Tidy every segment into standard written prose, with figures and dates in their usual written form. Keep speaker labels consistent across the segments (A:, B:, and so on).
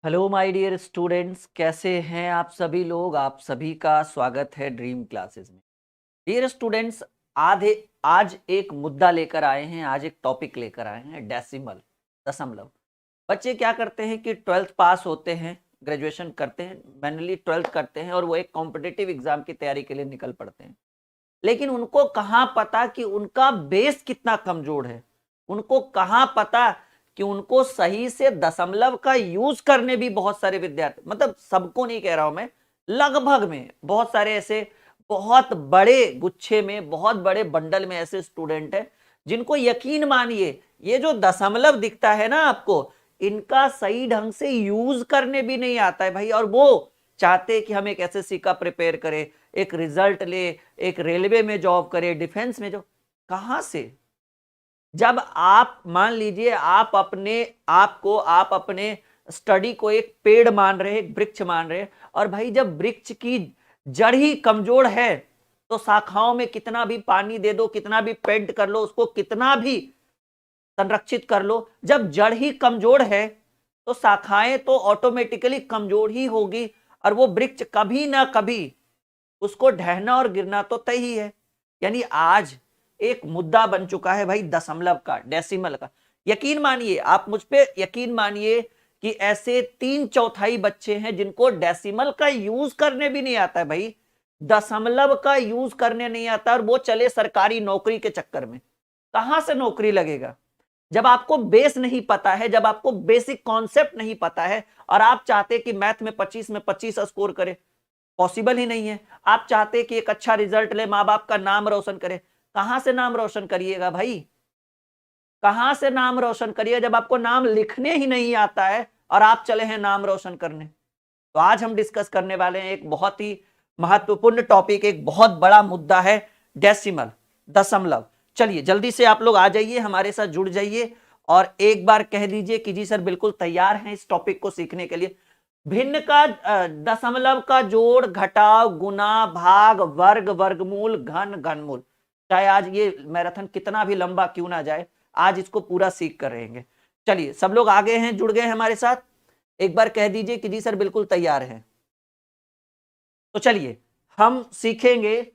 A: Hello my dear students, कैसे हैं आप सभी लोग। आप सभी का स्वागत है ड्रीम क्लासेस में। डियर स्टूडेंट्स, आधे आज एक मुद्दा लेकर आए हैं, आज एक टॉपिक लेकर आए हैं, डेसिमल, दशमलव। बच्चे क्या करते हैं कि 12th पास होते हैं, ग्रेजुएशन करते हैं, मैनली 12th करते हैं और वो एक कॉम्पिटिटिव एग्जाम की तैयारी के लिए निकल पड़ते हैं। लेकिन उनको कहाँ पता कि उनका बेस कितना कमजोर है। उनको कहाँ पता कि उनको सही से दशमलव का यूज करने भी बहुत सारे विद्यार्थी, मतलब सबको नहीं कह रहा हूं मैं, लगभग में बहुत सारे ऐसे, बहुत बड़े गुच्छे में, बहुत बड़े बंडल में ऐसे स्टूडेंट हैं जिनको यकीन मानिए ये जो दशमलव दिखता है ना आपको, इनका सही ढंग से यूज करने भी नहीं आता है भाई। और वो चाहते कि हम एक एसएससी का प्रिपेयर करें, एक रिजल्ट ले, एक रेलवे में जॉब करे, डिफेंस में जॉब। कहां से? जब आप मान लीजिए आप अपने स्टडी को एक पेड़ मान रहे हैं, एक वृक्ष मान रहे हैं, और भाई जब वृक्ष की जड़ ही कमजोर है तो शाखाओं में कितना भी पानी दे दो, कितना भी पेंट कर लो, उसको कितना भी संरक्षित कर लो, जब जड़ ही कमजोर है तो शाखाएं तो ऑटोमेटिकली कमजोर ही होगी और वो वृक्ष कभी ना कभी उसको ढहना और गिरना तो तय ही है। यानी आज एक मुद्दा बन चुका है भाई दशमलव का, डेसिमल का। यकीन मानिए, आप मुझ पे यकीन मानिए कि ऐसे 3/4 बच्चे हैं जिनको डेसिमल का यूज करने भी नहीं आता है भाई, दशमलव का यूज करने नहीं आता, और वो चले सरकारी नौकरी के चक्कर में। कहां से नौकरी लगेगा जब आपको बेस नहीं पता है, जब आपको बेसिक कॉन्सेप्ट नहीं पता है। और आप चाहते कि मैथ में 25 में 25 स्कोर करे, पॉसिबल ही नहीं है। आप चाहते कि एक अच्छा रिजल्ट ले, माँ बाप का नाम रोशन करे, कहां से नाम रोशन करिएगा भाई, कहां से नाम रोशन करिए जब आपको नाम लिखने ही नहीं आता है और आप चले हैं नाम रोशन करने। तो आज हम डिस्कस करने वाले हैं एक बहुत ही महत्वपूर्ण टॉपिक, एक बहुत बड़ा मुद्दा है, डेसिमल, दशमलव। चलिए जल्दी से आप लोग आ जाइए, हमारे साथ जुड़ जाइए और एक बार कह दीजिए कि जी सर बिल्कुल तैयार हैं इस टॉपिक को सीखने के लिए। भिन्न का दशमलव का जोड़, घटाव, गुना, भाग, वर्ग, वर्गमूल, घन, घनमूल। चाहे आज ये मैराथन कितना भी लंबा क्यों ना जाए, आज इसको पूरा सीख कर रहेंगे। चलिए सब लोग आगे हैं, जुड़ गए हमारे साथ, एक बार कह दीजिए कि जी सर बिल्कुल तैयार हैं। तो चलिए हम सीखेंगे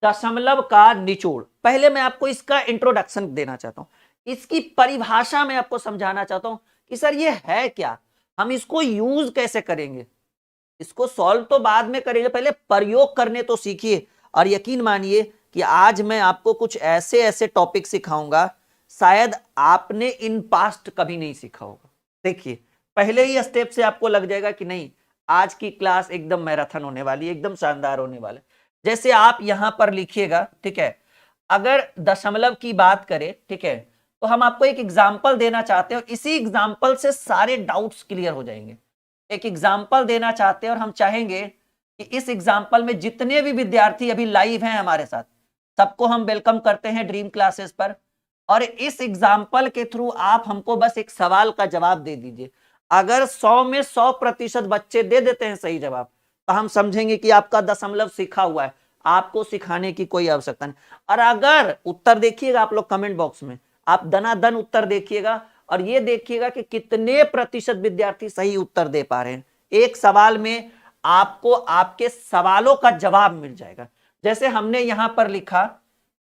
A: दशमलव का निचोड़। पहले मैं आपको इसका इंट्रोडक्शन देना चाहता हूं, इसकी परिभाषा में आपको समझाना चाहता हूं कि सर ये है क्या, हम इसको यूज कैसे करेंगे। इसको सॉल्व तो बाद में करेंगे, पहले प्रयोग करने तो सीखिए। और यकीन मानिए कि आज मैं आपको कुछ ऐसे ऐसे टॉपिक सिखाऊंगा शायद आपने इन पास्ट कभी नहीं सीखा होगा। देखिए पहले ही स्टेप से आपको लग जाएगा कि नहीं, आज की क्लास एकदम मैराथन होने वाली है, एकदम शानदार होने वाला है। जैसे आप यहां पर लिखिएगा, ठीक है, अगर दशमलव की बात करें, ठीक है, तो हम आपको एक एग्जाम्पल देना चाहते हैं और इसी एग्जाम्पल से सारे डाउट्स क्लियर हो जाएंगे। एक एग्जाम्पल देना चाहते हैं और हम चाहेंगे कि इस एग्जाम्पल में जितने भी विद्यार्थी अभी लाइव हैं हमारे साथ, सबको हम वेलकम करते हैं ड्रीम क्लासेस पर। और इस एग्जाम्पल के थ्रू आप हमको बस एक सवाल का जवाब दे दीजिए। अगर 100 में 100% बच्चे दे देते हैं सही जवाब, तो हम समझेंगे कि आपका दशमलव सीखा हुआ है, आपको सिखाने की कोई आवश्यकता नहीं। और अगर उत्तर देखिएगा आप लोग कमेंट बॉक्स में, आप दनादन उत्तर देखिएगा और ये देखिएगा कि कितने प्रतिशत विद्यार्थी सही उत्तर दे पा रहे हैं। एक सवाल में आपको आपके सवालों का जवाब मिल जाएगा। जैसे हमने यहां पर लिखा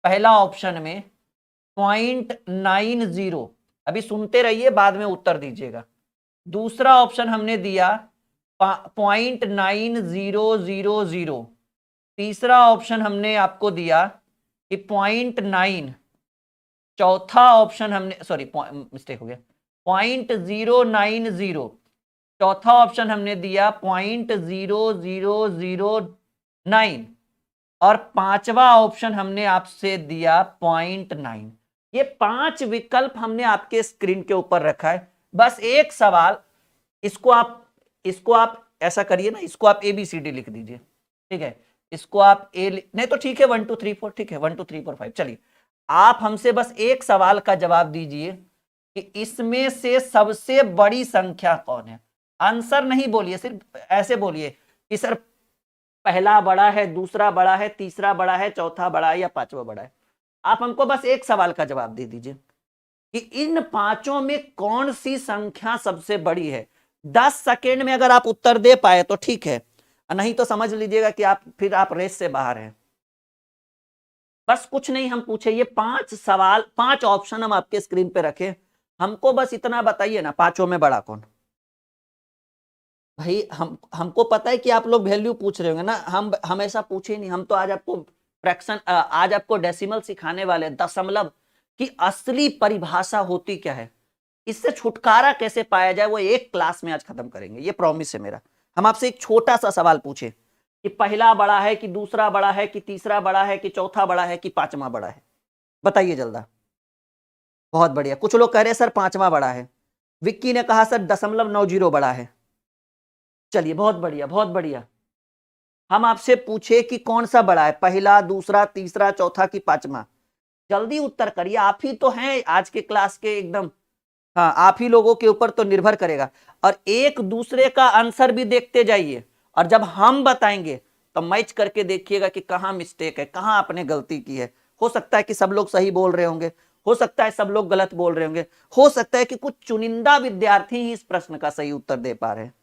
A: पहला ऑप्शन में 0.90, अभी सुनते रहिए बाद में उत्तर दीजिएगा। दूसरा ऑप्शन हमने दिया 0.9000। तीसरा ऑप्शन हमने आपको दिया कि 0.9। चौथा ऑप्शन हमने, सॉरी मिस्टेक हो गया, 0.090। चौथा ऑप्शन हमने दिया 0.0009 और पांचवा ऑप्शन हमने आपसे दिया 0.9। ये 5 विकल्प हमने आपके स्क्रीन के ऊपर रखा है। बस एक सवाल, इसको आप ऐसा करिए ना, इसको आप ABCD लिख दीजिए, ठीक है, इसको आप नहीं तो ठीक है 1 2 3 4, ठीक है 1 2 3 4 5। चलिए आप हमसे बस एक सवाल का जवाब दीजिए कि इसमें से सबसे बड़ी संख्या कौन है। आंसर नहीं बोलिए, सिर्फ ऐसे बोलिए कि सर पहला बड़ा है, दूसरा बड़ा है, तीसरा बड़ा है, चौथा बड़ा है या पांचवा बड़ा है। आप हमको बस एक सवाल का जवाब दे दीजिए कि इन पांचों में कौन सी संख्या सबसे बड़ी है। 10 सेकेंड में अगर आप उत्तर दे पाए तो ठीक है, नहीं तो समझ लीजिएगा कि आप रेस से बाहर हैं। बस कुछ नहीं हम पूछे, ये 5 सवाल, 5 ऑप्शन हम आपके स्क्रीन पे रखे, हमको बस इतना बताइए ना, पांचों में बड़ा कौन? भाई हमको पता है कि आप लोग वैल्यू पूछ रहे होंगे ना, हम हमेशा पूछे नहीं, हम तो आज आपको फ्रैक्शन, आज आपको डेसिमल सिखाने वाले, दशमलव की असली परिभाषा होती क्या है, इससे छुटकारा कैसे पाया जाए, वो एक क्लास में आज खत्म करेंगे, ये प्रॉमिस है मेरा। हम आपसे एक छोटा सा सवाल पूछे कि पहला बड़ा है कि दूसरा बड़ा है कि तीसरा बड़ा है कि चौथा बड़ा है कि पांचवा बड़ा है, बताइए जल्दा। बहुत बढ़िया, कुछ लोग कह रहे हैं सर पांचवा बड़ा है, विक्की ने कहा सर 0.90 बड़ा है। चलिए बहुत बढ़िया बहुत बढ़िया। हम आपसे पूछे कि कौन सा बड़ा है, पहला, दूसरा, तीसरा, चौथा कि पांचवा? जल्दी उत्तर करिए, आप ही तो हैं आज के क्लास के एकदम, हाँ आप ही लोगों के ऊपर तो निर्भर करेगा। और एक दूसरे का आंसर भी देखते जाइए, और जब हम बताएंगे तो मैच करके देखिएगा कि कहां मिस्टेक है, कहां आपने गलती की है। हो सकता है कि सब लोग सही बोल रहे होंगे, हो सकता है सब लोग गलत बोल रहे होंगे, हो सकता है कि कुछ चुनिंदा विद्यार्थी ही इस प्रश्न का सही उत्तर दे पा रहे हैं।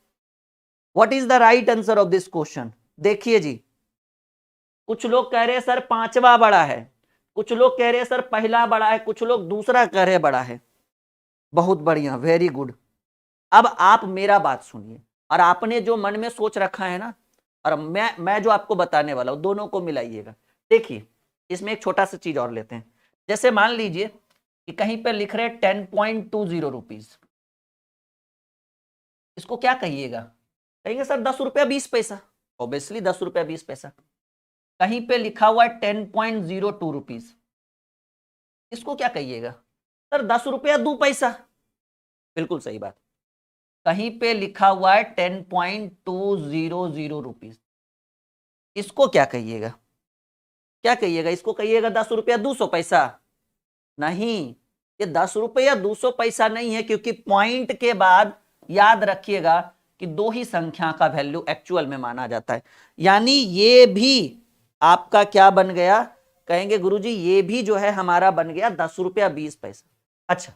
A: What is the right answer of this question? देखिए जी, कुछ लोग कह रहे हैं सर पांचवा बड़ा है, कुछ लोग कह रहे हैं सर पहला बड़ा है, कुछ लोग दूसरा कह रहे बड़ा है। बहुत बढ़िया, वेरी गुड। अब आप मेरा बात सुनिए, और आपने जो मन में सोच रखा है ना, और मैं जो आपको बताने वाला हूं, दोनों को मिलाइएगा। देखिए इसमें एक छोटा सा चीज और लेते हैं, जैसे मान लीजिए कि कहीं पर लिख रहे 10.20 रुपीज, इसको क्या कहिएगा? कहेंगे सर 10 रुपया 20 पैसा, ऑब्वियसली 10 रुपया 20 पैसा। कहीं पे लिखा हुआ है 10.02 रुपीज, इसको क्या कहिएगा? सर 10 रुपया 2 पैसा, बिल्कुल सही बात। कहीं पे लिखा हुआ है 10.200 रुपीज, इसको क्या कहिएगा? क्या कहिएगा? इसको कहिएगा 10 रुपया 200 पैसा? नहीं, ये 10 रुपया 200 पैसा नहीं है, क्योंकि पॉइंट के बाद याद रखिएगा कि दो ही संख्या का वैल्यू एक्चुअल में माना जाता है। यानी ये भी आपका क्या बन गया? कहेंगे गुरुजी ये भी जो है हमारा बन गया 10 रुपया 20 पैसा। अच्छा,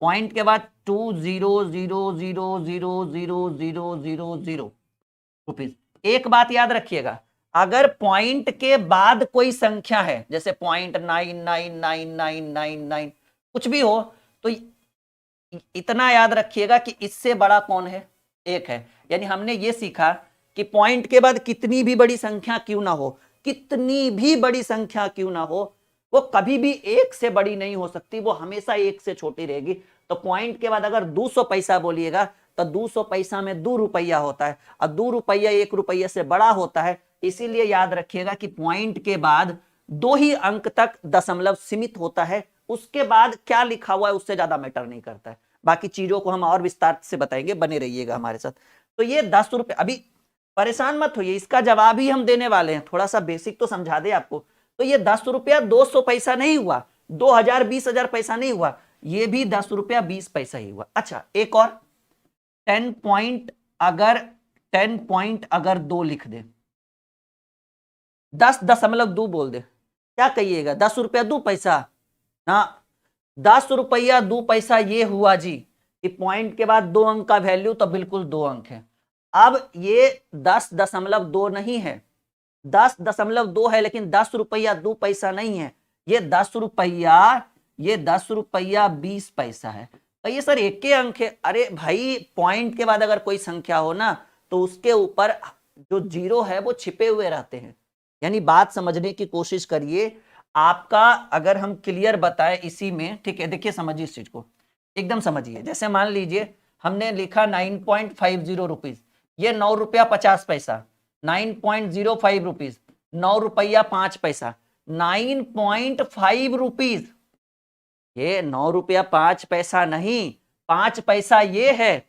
A: पॉइंट के बाद 200000000 रुपीज। एक बात याद रखिएगा, अगर पॉइंट के बाद कोई संख्या है, जैसे 0.999999 कुछ भी हो, तो इतना याद रखिएगा कि इससे बड़ा कौन है? एक है। यानी हमने ये सीखा कि पॉइंट के बाद कितनी भी बड़ी संख्या क्यों ना हो, कितनी भी बड़ी संख्या क्यों ना हो, वो कभी भी एक से बड़ी नहीं हो सकती, वो हमेशा एक से छोटी रहेगी। तो पॉइंट के बाद अगर 200 पैसा बोलिएगा तो 200 पैसा में 2 रुपया होता है, और 2 रुपया 1 रुपये से बड़ा होता है। इसीलिए याद रखिएगा कि पॉइंट के बाद दो ही अंक तक दशमलव सीमित होता है, उसके बाद क्या लिखा हुआ है उससे ज्यादा मैटर नहीं करता है। बाकी चीजों को हम और विस्तार से बताएंगे, बने रहिएगा हमारे साथ। तो ये 10 रुपए, अभी परेशान मत होइए, इसका जवाब ही हम देने वाले हैं, थोड़ा सा बेसिक तो समझा दे आपको। तो ये 10 रुपया 200 पैसा नहीं हुआ, 2000 20,000 पैसा नहीं हुआ, ये भी 10 रुपया 20 पैसा ही हुआ। अच्छा एक और, 10 पॉइंट अगर 2 लिख दे, 10.2 बोल दे, क्या कहिएगा? 10 रुपया 2 पैसा ना, 10 रुपया 2 पैसा ये हुआ जी कि पॉइंट के बाद 2 अंक का वैल्यू, तो बिल्कुल 2 अंक है। अब ये 10.2 नहीं है, 10.2 है, लेकिन 10 रुपया 2 पैसा नहीं है, ये 10 रुपया 20 पैसा है। तो ये सर एक के अंक है। अरे भाई पॉइंट के बाद अगर कोई संख्या हो ना, तो उसके ऊपर जो जीरो है वो छिपे हुए रहते हैं। यानी बात समझने की कोशिश करिए, आपका अगर हम क्लियर बताएं इसी में, ठीक है, देखिए समझिए इस चीज को, एकदम समझिए। जैसे मान लीजिए हमने लिखा 9.50 रुपीज, ये 9 रुपया 50 पैसा, 9.05 रुपीज, 9 रुपया 5 पैसा, 9.5 रुपीज, ये 9 रुपया 5 पैसा नहीं, 5 पैसा ये है,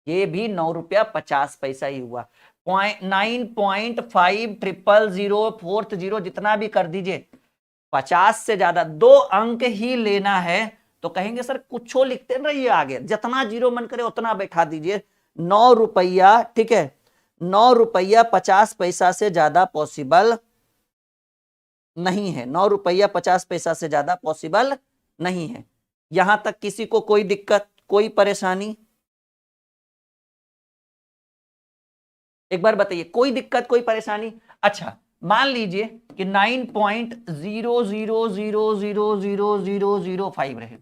A: ये भी 9 रुपया 50 पैसा ही हुआ। 9.500000 जितना भी कर दीजिए, 50 से ज्यादा 2 अंक ही लेना है। तो कहेंगे सर कुछ लिखते रहिए आगे, जितना जीरो मन करे उतना बैठा दीजिए। 9 रुपया, ठीक है, 9 रुपया 50 पैसा से ज्यादा पॉसिबल नहीं है, 9 रुपया 50 पैसा से ज्यादा पॉसिबल नहीं है। यहां तक किसी को कोई दिक्कत, कोई परेशानी? एक बार बताइए, कोई दिक्कत, कोई परेशानी? अच्छा, मान लीजिए कि 9.00000005 रहे,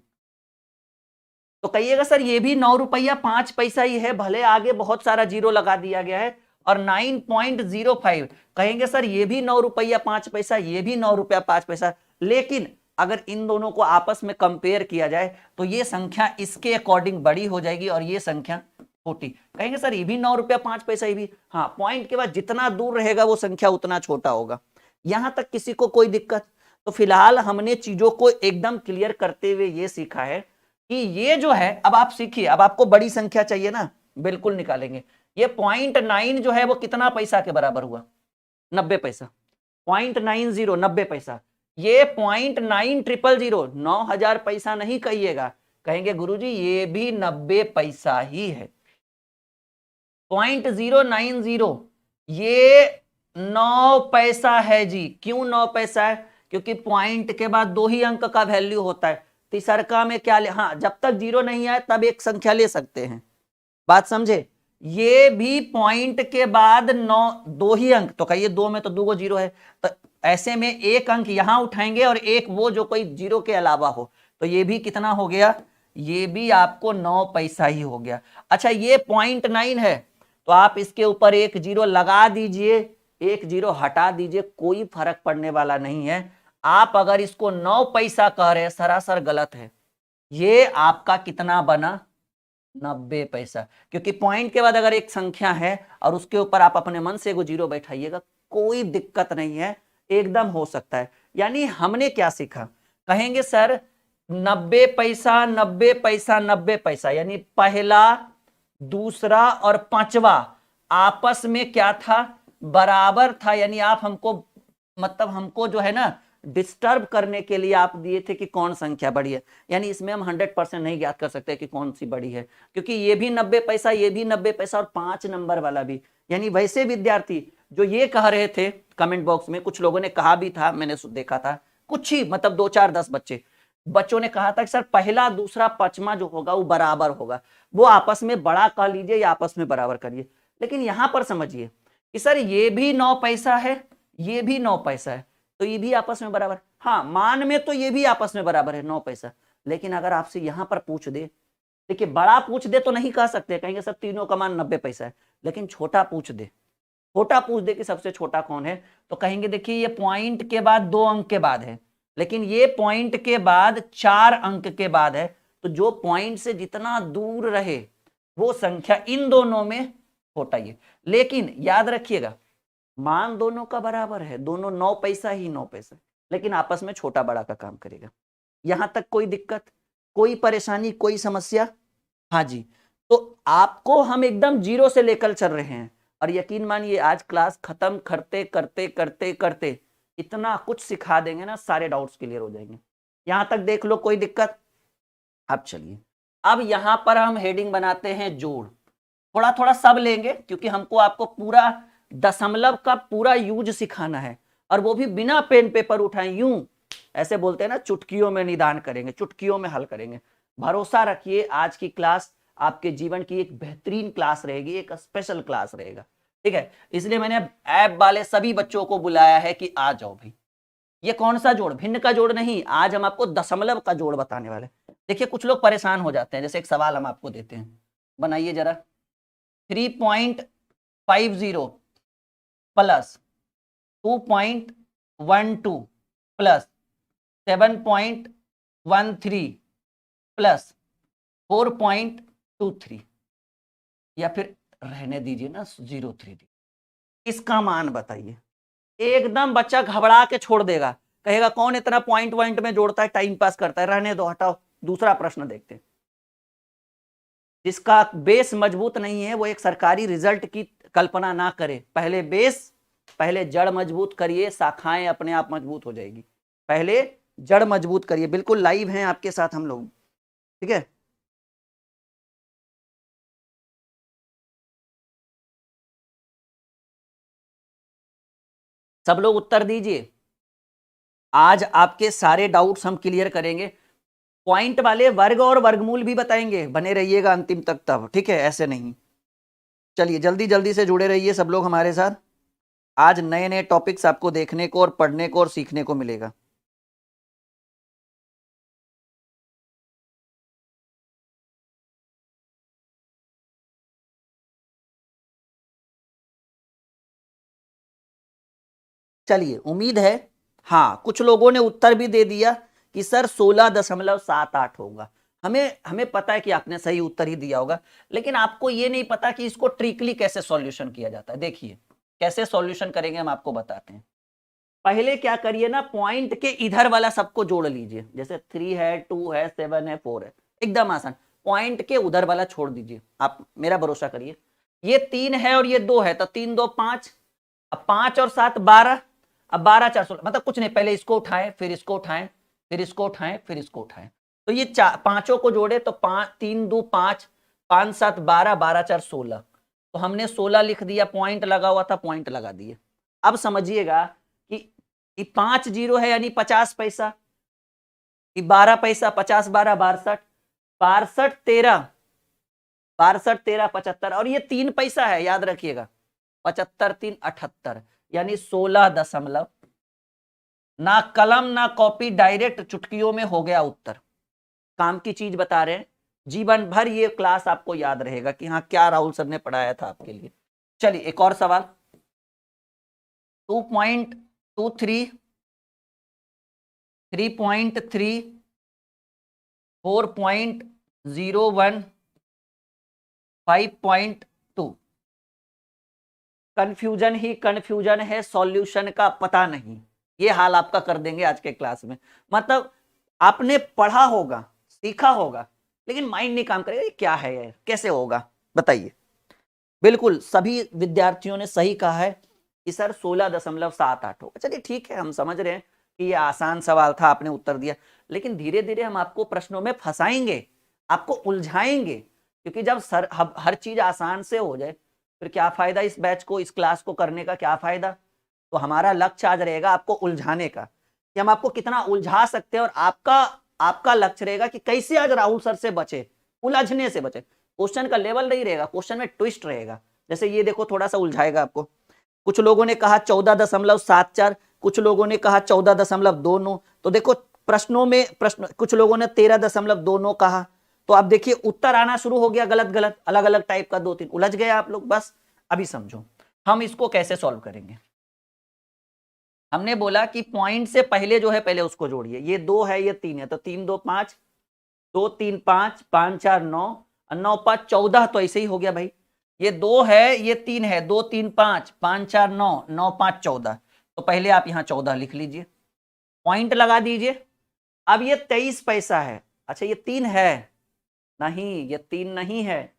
A: तो कहिएगा सर ये भी 9 रुपया 5 पैसा ही है, भले आगे बहुत सारा जीरो लगा दिया गया है, और 9.05 कहेंगे सर ये भी 9 रुपया 5 पैसा, ये भी 9 रुपया 5 पैसा, लेकिन अगर इन दोनों को आपस में कंपेयर किया जाए तो ये संख्या इसके अकॉर्डिंग बड़ी हो जाएगी और ये संख्या छोटी। कहेंगे सर ये भी 9 रुपया 5 पैसा, ये भी, हाँ, पॉइंट के बाद जितना दूर रहेगा वो संख्या उतना छोटा होगा। यहां तक किसी को कोई दिक्कत? तो फिलहाल हमने चीजों को एकदम क्लियर करते हुए ये सीखा है कि ये जो है, अब आप सीखिए, अब आपको बड़ी संख्या चाहिए ना, बिल्कुल निकालेंगे। ये 0.9 जो है वो कितना पैसा के बराबर हुआ? 90 पैसा। 0.90 90 पैसा। ये 0.9000 9000 पैसा नहीं कहिएगा, कहेंगे गुरुजी ये भी 90 पैसा ही है। 0.090 ये 9 पैसा है जी। क्यों 9 पैसा है? क्योंकि पॉइंट के बाद 2 ही अंक का वैल्यू होता है। तीसरका में क्या ले, हाँ, जब तक जीरो नहीं आए तब एक संख्या ले सकते हैं, बात समझे। ये भी पॉइंट के बाद 2 ही अंक, तो कहिए 2 में तो 2 जीरो है, तो ऐसे में एक अंक यहां उठाएंगे और एक वो जो कोई जीरो के अलावा हो, तो ये भी कितना हो गया? ये भी आपको 9 पैसा ही हो गया। अच्छा, ये 0.9 है तो आप इसके ऊपर एक जीरो लगा दीजिए, एक जीरो हटा दीजिए, कोई फर्क पड़ने वाला नहीं है। आप अगर इसको 9 पैसा कह रहे हैं, सरासर गलत है। ये आपका कितना बना? 90 पैसा। क्योंकि पॉइंट के बाद अगर एक संख्या है और उसके ऊपर आप अपने मन से वो जीरो बैठाइएगा, कोई दिक्कत नहीं है, एकदम हो सकता है। यानी हमने क्या सीखा? कहेंगे सर 90 पैसा 90 पैसा 90 पैसा, यानी पहला, दूसरा और पांचवा आपस में क्या था? बराबर था। यानी आप हमको, मतलब हमको जो है ना डिस्टर्ब करने के लिए आप दिए थे कि कौन संख्या बड़ी है। यानी इसमें हम 100% नहीं ज्ञात कर सकते कि कौन सी बड़ी है, क्योंकि ये भी 90 पैसा, ये भी 90 पैसा और 5 नंबर वाला भी। यानी वैसे विद्यार्थी जो ये कह रहे थे कमेंट बॉक्स में, कुछ लोगों ने कहा भी था, मैंने देखा था, कुछ ही मतलब 2 4 10 बच्चों ने कहा था कि सर पहला, दूसरा, पांचवा जो होगा वो बराबर होगा, वो आपस में बड़ा कह लीजिए या आपस में बराबर करिए। लेकिन यहां पर समझिए कि सर ये भी 9 पैसा है, ये भी 9 पैसा है, तो ये भी आपस में बराबर। हाँ, मान में तो ये भी आपस में बराबर है 9 पैसा, लेकिन अगर आपसे यहां पर पूछ दे, देखिए बड़ा पूछ दे तो नहीं कह सकते, कहेंगे सब तीनों का मान 90 पैसा है, लेकिन छोटा पूछ दे, कि सबसे छोटा कौन है, तो कहेंगे देखिए ये पॉइंट के बाद 2 अंक के बाद है, लेकिन ये पॉइंट के बाद 4 अंक के बाद है, तो जो पॉइंट से जितना दूर रहे वो संख्या इन दोनों में छोटा ही है। लेकिन याद रखिएगा मान दोनों का बराबर है, दोनों 9 पैसा ही 9 पैसा, लेकिन आपस में छोटा बड़ा का काम करेगा। यहां तक कोई दिक्कत, कोई परेशानी, कोई समस्या? हाँ जी, तो आपको हम एकदम जीरो से लेकर चल रहे हैं, और यकीन मानिए आज क्लास खत्म करते करते करते करते इतना कुछ सिखा देंगे ना, सारे डाउट्स क्लियर हो जाएंगे। यहां तक देख लो, कोई दिक्कत? अब चलिए, अब यहां पर हम हेडिंग बनाते हैं जोड़। थोड़ा थोड़ा सब लेंगे क्योंकि हमको आपको पूरा दशमलव का पूरा यूज सिखाना है, और वो भी बिना पेन पेपर उठाए, यूं ऐसे बोलते हैं ना, चुटकियों में निदान करेंगे, चुटकियों में हल करेंगे। भरोसा रखिए आज की क्लास आपके जीवन की एक बेहतरीन क्लास रहेगी, एक स्पेशल क्लास रहेगा, ठीक है। इसलिए मैंने ऐप वाले सभी बच्चों को बुलाया है कि आ जाओ भाई। ये कौन सा जोड़? भिन्न का जोड़ नहीं, आज हम आपको दशमलव का जोड़ बताने वाले। देखिए कुछ लोग परेशान हो जाते हैं, जैसे एक सवाल हम आपको देते हैं, बनाइए जरा। 3.50 प्लस 2.12 प्लस 7.13 प्लस 4.23, या फिर रहने दीजिए ना 03, इसका मान बताइए। एकदम बच्चा घबरा के छोड़ देगा, कहेगा कौन इतना पॉइंट पॉइंट में जोड़ता है, टाइम पास करता है, रहने दो, हटाओ। दूसरा प्रश्न देखते हैं। जिसका बेस मजबूत नहीं है वो एक सरकारी रिजल्ट की कल्पना ना करे। पहले बेस, पहले जड़ मजबूत करिए, शाखाएं अपने आप मजबूत हो जाएगी। पहले जड़ मजबूत करिए। बिल्कुल लाइव हैं आपके साथ हम लोग, ठीक है। सब लोग उत्तर दीजिए। आज आपके सारे डाउट्स हम क्लियर करेंगे। पॉइंट वाले वर्ग और वर्गमूल भी बताएंगे, बने रहिएगा अंतिम तक तब, ठीक है, ऐसे नहीं। चलिए जल्दी जल्दी से जुड़े रहिए सब लोग हमारे साथ। आज नए नए टॉपिक्स आपको देखने को और पढ़ने को और सीखने को मिलेगा। चलिए उम्मीद है, हाँ कुछ लोगों ने उत्तर भी दे दिया कि सर 16.78 होगा। हमें हमें पता है कि आपने सही उत्तर ही दिया होगा, लेकिन आपको ये नहीं पता कि इसको ट्रिकली कैसे सॉल्यूशन किया जाता है। देखिए कैसे सॉल्यूशन करेंगे हम आपको बताते हैं। पहले क्या करिए ना, पॉइंट के इधर वाला सबको जोड़ लीजिए। जैसे 3 है, 2 है, 7 है, 4 है, एकदम आसान। पॉइंट के उधर वाला छोड़ दीजिए, आप मेरा भरोसा करिए। ये 3 है और ये 2 है, तो 3 2 5, अब 5 और 7 12, अब 12 4 16, मतलब कुछ नहीं, पहले इसको उठाएं, फिर इसको उठाएं, फिर इसको उठाएं, फिर इसको उठाएं। तो ये पांचों को जोड़े तो 5 3 2 5, 5 7 12, 12 4 16। तो हमने 16 लिख दिया, पॉइंट लगा हुआ था, पॉइंट लगा दिए। अब समझिएगा कि 5 जीरो है यानी 50 पैसा, कि 12 पैसा, 50 12 62, 62 13, 62 13 75, और ये 3 पैसा है, याद रखिएगा। 75 3 78, यानी 16 ना कलम ना कॉपी, डायरेक्ट चुटकियों में हो गया उत्तर। काम की चीज बता रहे हैं, जीवन भर ये क्लास आपको याद रहेगा कि हाँ क्या राहुल सर ने पढ़ाया था आपके लिए। चलिए एक और सवाल। 2.23, 3.3, 4.01, 5.2। कंफ्यूजन ही कंफ्यूजन है, सॉल्यूशन का पता नहीं। ये हाल आपका कर देंगे आज के क्लास में। मतलब आपने पढ़ा होगा, सीखा होगा, लेकिन माइंड नहीं काम करेगा, ये क्या है यार, कैसे होगा बताइए। बिल्कुल सभी विद्यार्थियों ने सही कहा है कि सर 16.78 होगा। चलिए ठीक है, हम समझ रहे हैं कि ये आसान सवाल था, आपने उत्तर दिया, लेकिन धीरे धीरे हम आपको प्रश्नों में फंसाएंगे, आपको उलझाएंगे। क्योंकि जब सर हर चीज आसान से हो जाए, फिर क्या फायदा इस बैच को, इस क्लास को करने का, क्या फायदा। तो हमारा लक्ष्य आज रहेगा आपको उलझाने का, कि हम आपको कितना उलझा सकते हैं, और आपका आपका लक्ष्य रहेगा कि कैसे आज राहुल सर से बचे, उलझने से बचे। क्वेश्चन का लेवल नहीं रहेगा, क्वेश्चन में ट्विस्ट रहेगा। जैसे ये देखो, थोड़ा सा उलझाएगा आपको। कुछ लोगों ने कहा 14.74, कुछ लोगों ने कहा 14.29। तो देखो प्रश्नों में, प्रश्न कुछ लोगों ने 13.29 कहा। तो अब देखिए उत्तर आना शुरू हो गया, गलत गलत अलग अलग टाइप का, 2 3 उलझ गए आप लोग। बस अभी समझो हम इसको कैसे सॉल्व करेंगे। हमने बोला कि पॉइंट से पहले जो है पहले उसको जोड़िए। ये 2 है, ये 3 है, तो 3 2 5, 2 3 5, 5 4 9, 9 5 14, तो ऐसे ही हो गया भाई। ये 2 है, ये 3 है, 2 3 5, 5 4 9, 9 5 14। तो पहले आप यहाँ 14 लिख लीजिए, पॉइंट लगा दीजिए। अब ये 23 पैसा है। अच्छा ये 3 है, नहीं ये 3 नहीं है,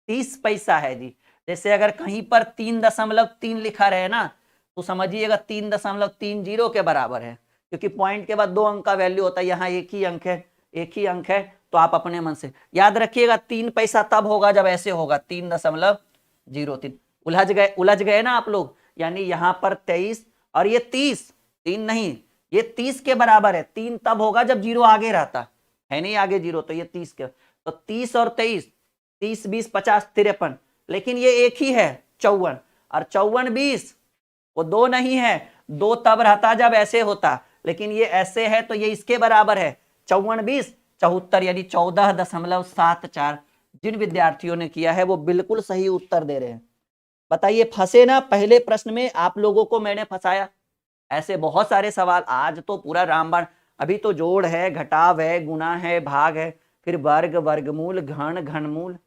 A: 30 पैसा है जी। जैसे अगर कहीं पर 3.3 लिखा रहे ना, तो समझिएगा 3.30 के बराबर है, क्योंकि पॉइंट के बाद 2 अंक का वैल्यू होता है, यहाँ एक ही अंक है, एक ही अंक है। तो आप अपने मन से याद रखिएगा, 3 पैसा तब होगा जब ऐसे होगा 3.03। उलझ गए ना आप लोग। यानी यहाँ पर 23 और ये 30, 3 नहीं, ये 30 के बराबर है। 3 तब होगा जब जीरो आगे रहता है, नहीं आगे जीरो, तो ये 30 के, तो 30 और 23, 30 20 50 53। लेकिन ये एक ही है 54, और 54 20, वो 2 नहीं है। 2 तब रहता जब ऐसे होता, लेकिन ये ऐसे है तो ये इसके बराबर है। 54 20 74, यानी 14.74। जिन विद्यार्थियों ने किया है वो बिल्कुल सही उत्तर दे रहे हैं। बताइए फंसे ना, पहले प्रश्न में आप लोगों को मैंने फंसाया। ऐसे बहुत सारे सवाल, आज तो पूरा रामबाण। अभी तो जोड़ है, घटाव है, गुणा है, भाग है, फिर वर्ग, वर्गमूल, घन, घनमूल।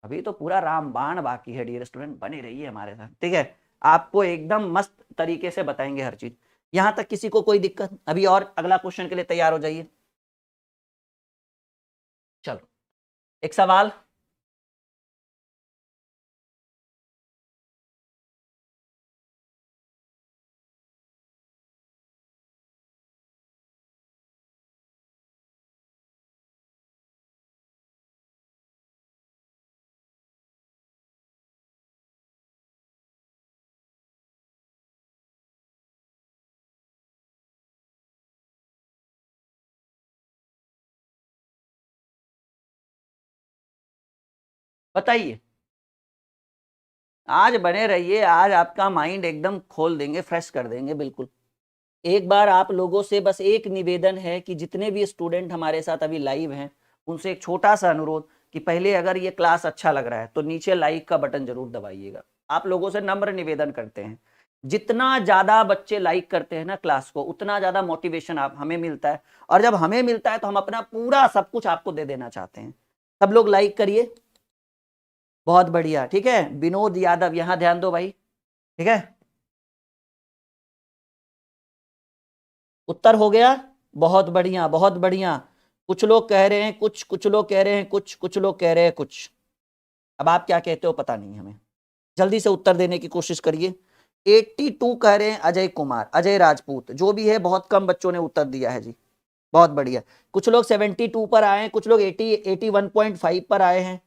A: अभी तो पूरा रामबाण बाकी है। डियर स्टूडेंट बने रहिए हमारे साथ, ठीक है। आपको एकदम मस्त तरीके से बताएंगे हर चीज। यहां तक किसी को कोई दिक्कत अभी? और अगला क्वेश्चन के लिए तैयार हो जाइए। चलो एक सवाल। बताइए आज बने रहिए, आज आपका माइंड एकदम खोल देंगे, फ्रेश कर देंगे बिल्कुल। एक बार आप लोगों से बस एक निवेदन है कि जितने भी स्टूडेंट हमारे साथ अभी लाइव हैं उनसे एक छोटा सा अनुरोध कि पहले अगर ये क्लास अच्छा लग रहा है तो नीचे लाइक का बटन जरूर दबाइएगा। आप लोगों से नम्र निवेदन करते हैं, जितना ज्यादा बच्चे लाइक करते हैं ना क्लास को, उतना ज्यादा मोटिवेशन आप हमें मिलता है, और जब हमें मिलता है तो हम अपना पूरा सब कुछ आपको दे देना चाहते हैं। सब लोग लाइक करिए, बहुत बढ़िया। ठीक है, विनोद यादव यहां ध्यान दो भाई। ठीक है, उत्तर हो गया, बहुत बढ़िया बहुत बढ़िया। कुछ लोग कह रहे हैं कुछ, कुछ लोग कह रहे हैं कुछ, कुछ लोग कह रहे हैं कुछ। अब आप क्या कहते हो पता नहीं हमें, जल्दी से उत्तर देने की कोशिश करिए। 82 कह रहे हैं अजय कुमार, अजय राजपूत, जो भी है बहुत कम बच्चों ने उत्तर दिया है जी, बहुत बढ़िया। कुछ लोग 72 पर आए हैं, कुछ लोग 81.5 पर आए हैं,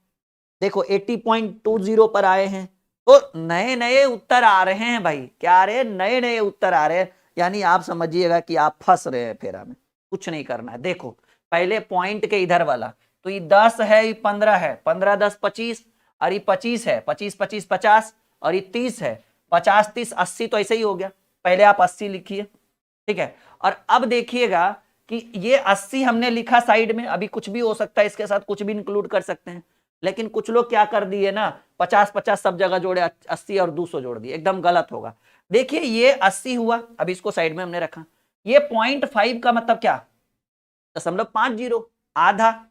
A: देखो 80.20 पर आए हैं। तो नए नए उत्तर आ रहे हैं भाई, क्या आ रहे हैं, नए नए उत्तर आ रहे हैं। यानी आप समझिएगा कि आप फंस रहे हैं फेरा में, कुछ नहीं करना है। देखो पहले पॉइंट के इधर वाला, तो ये 10 है, ये 15 है, 15 10 25, और ये 25 है, 25 25 50, और ये 30 है, 50 30 80, तो ऐसे ही हो गया। पहले आप 80 लिखिए, ठीक है। और अब देखिएगा कि ये 80 हमने लिखा साइड में, अभी कुछ भी हो सकता है, इसके साथ कुछ भी इंक्लूड कर सकते हैं, लेकिन कुछ लोग क्या कर दिए ना, 50 50 सब जगह जोड़े, 80 और 200 जोड़ दिए, एकदम गलत होगा। देखिए ये 80 हुआ, अब इसको साइड में हमने रखा। ये 0.5 का मतलब क्या, 0.50, आधा।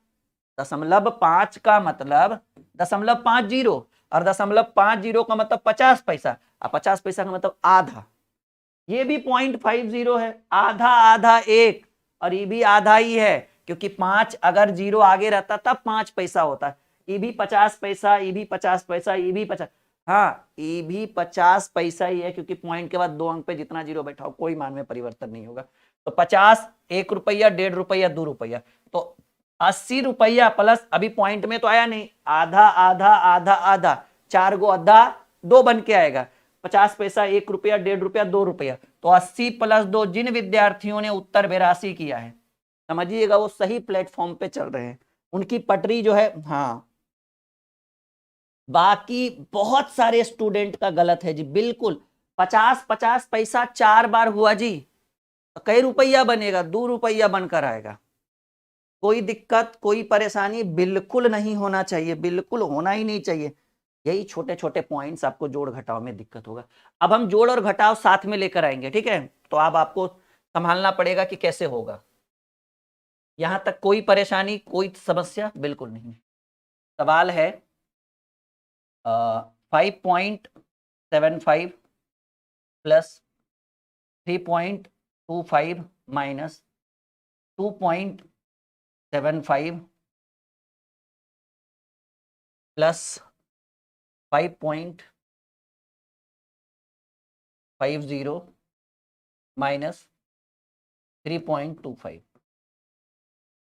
A: 0.5 का मतलब 0.50, और 0.50 का मतलब 50 पैसा, और 50 पैसा का मतलब आधा। ये भी 0.50 है, आधा आधा एक, और ये भी आधा ही है, क्योंकि 5 अगर 0 आगे रहता तब 5 पैसा होता है। ये भी 50 पैसा, ये भी 50 पैसा, ये भी 50, हाँ ये भी 50 पैसा ही है, क्योंकि पॉइंट के बाद 2 अंक पे जितना 0 बैठा हो कोई मान में परिवर्तन नहीं होगा। तो 50, 1 रुपया, 1.5 रुपया, 2 रुपया, तो 80 रुपया प्लस, अभी पॉइंट में तो आया नहीं, आधा आधा आधा आधा, 4 गो आधा 2 बन के आएगा, 50 पैसा, 1 रुपया, 1.5 रुपया, 2 रुपया, तो 80 प्लस 2। जिन विद्यार्थियों ने उत्तर 82 किया है, समझिएगा वो सही प्लेटफॉर्म पे चल रहे हैं, उनकी पटरी जो है, हाँ। बाकी बहुत सारे स्टूडेंट का गलत है जी, बिल्कुल। 50 50 पैसा 4 बार हुआ जी, तो कई रुपया बनेगा, 2 रुपया बनकर आएगा। कोई दिक्कत कोई परेशानी बिल्कुल नहीं होना चाहिए, बिल्कुल होना ही नहीं चाहिए। यही छोटे छोटे पॉइंट्स आपको जोड़ घटाव में दिक्कत होगा। अब हम जोड़ और घटाव साथ में लेकर आएंगे, ठीक है, तो अब आपको संभालना पड़ेगा कि कैसे होगा। यहां तक कोई परेशानी कोई समस्या बिल्कुल नहीं। सवाल है 5.75 प्लस 3.25 माइनस 2.75 प्लस 5.50 माइनस 3.25।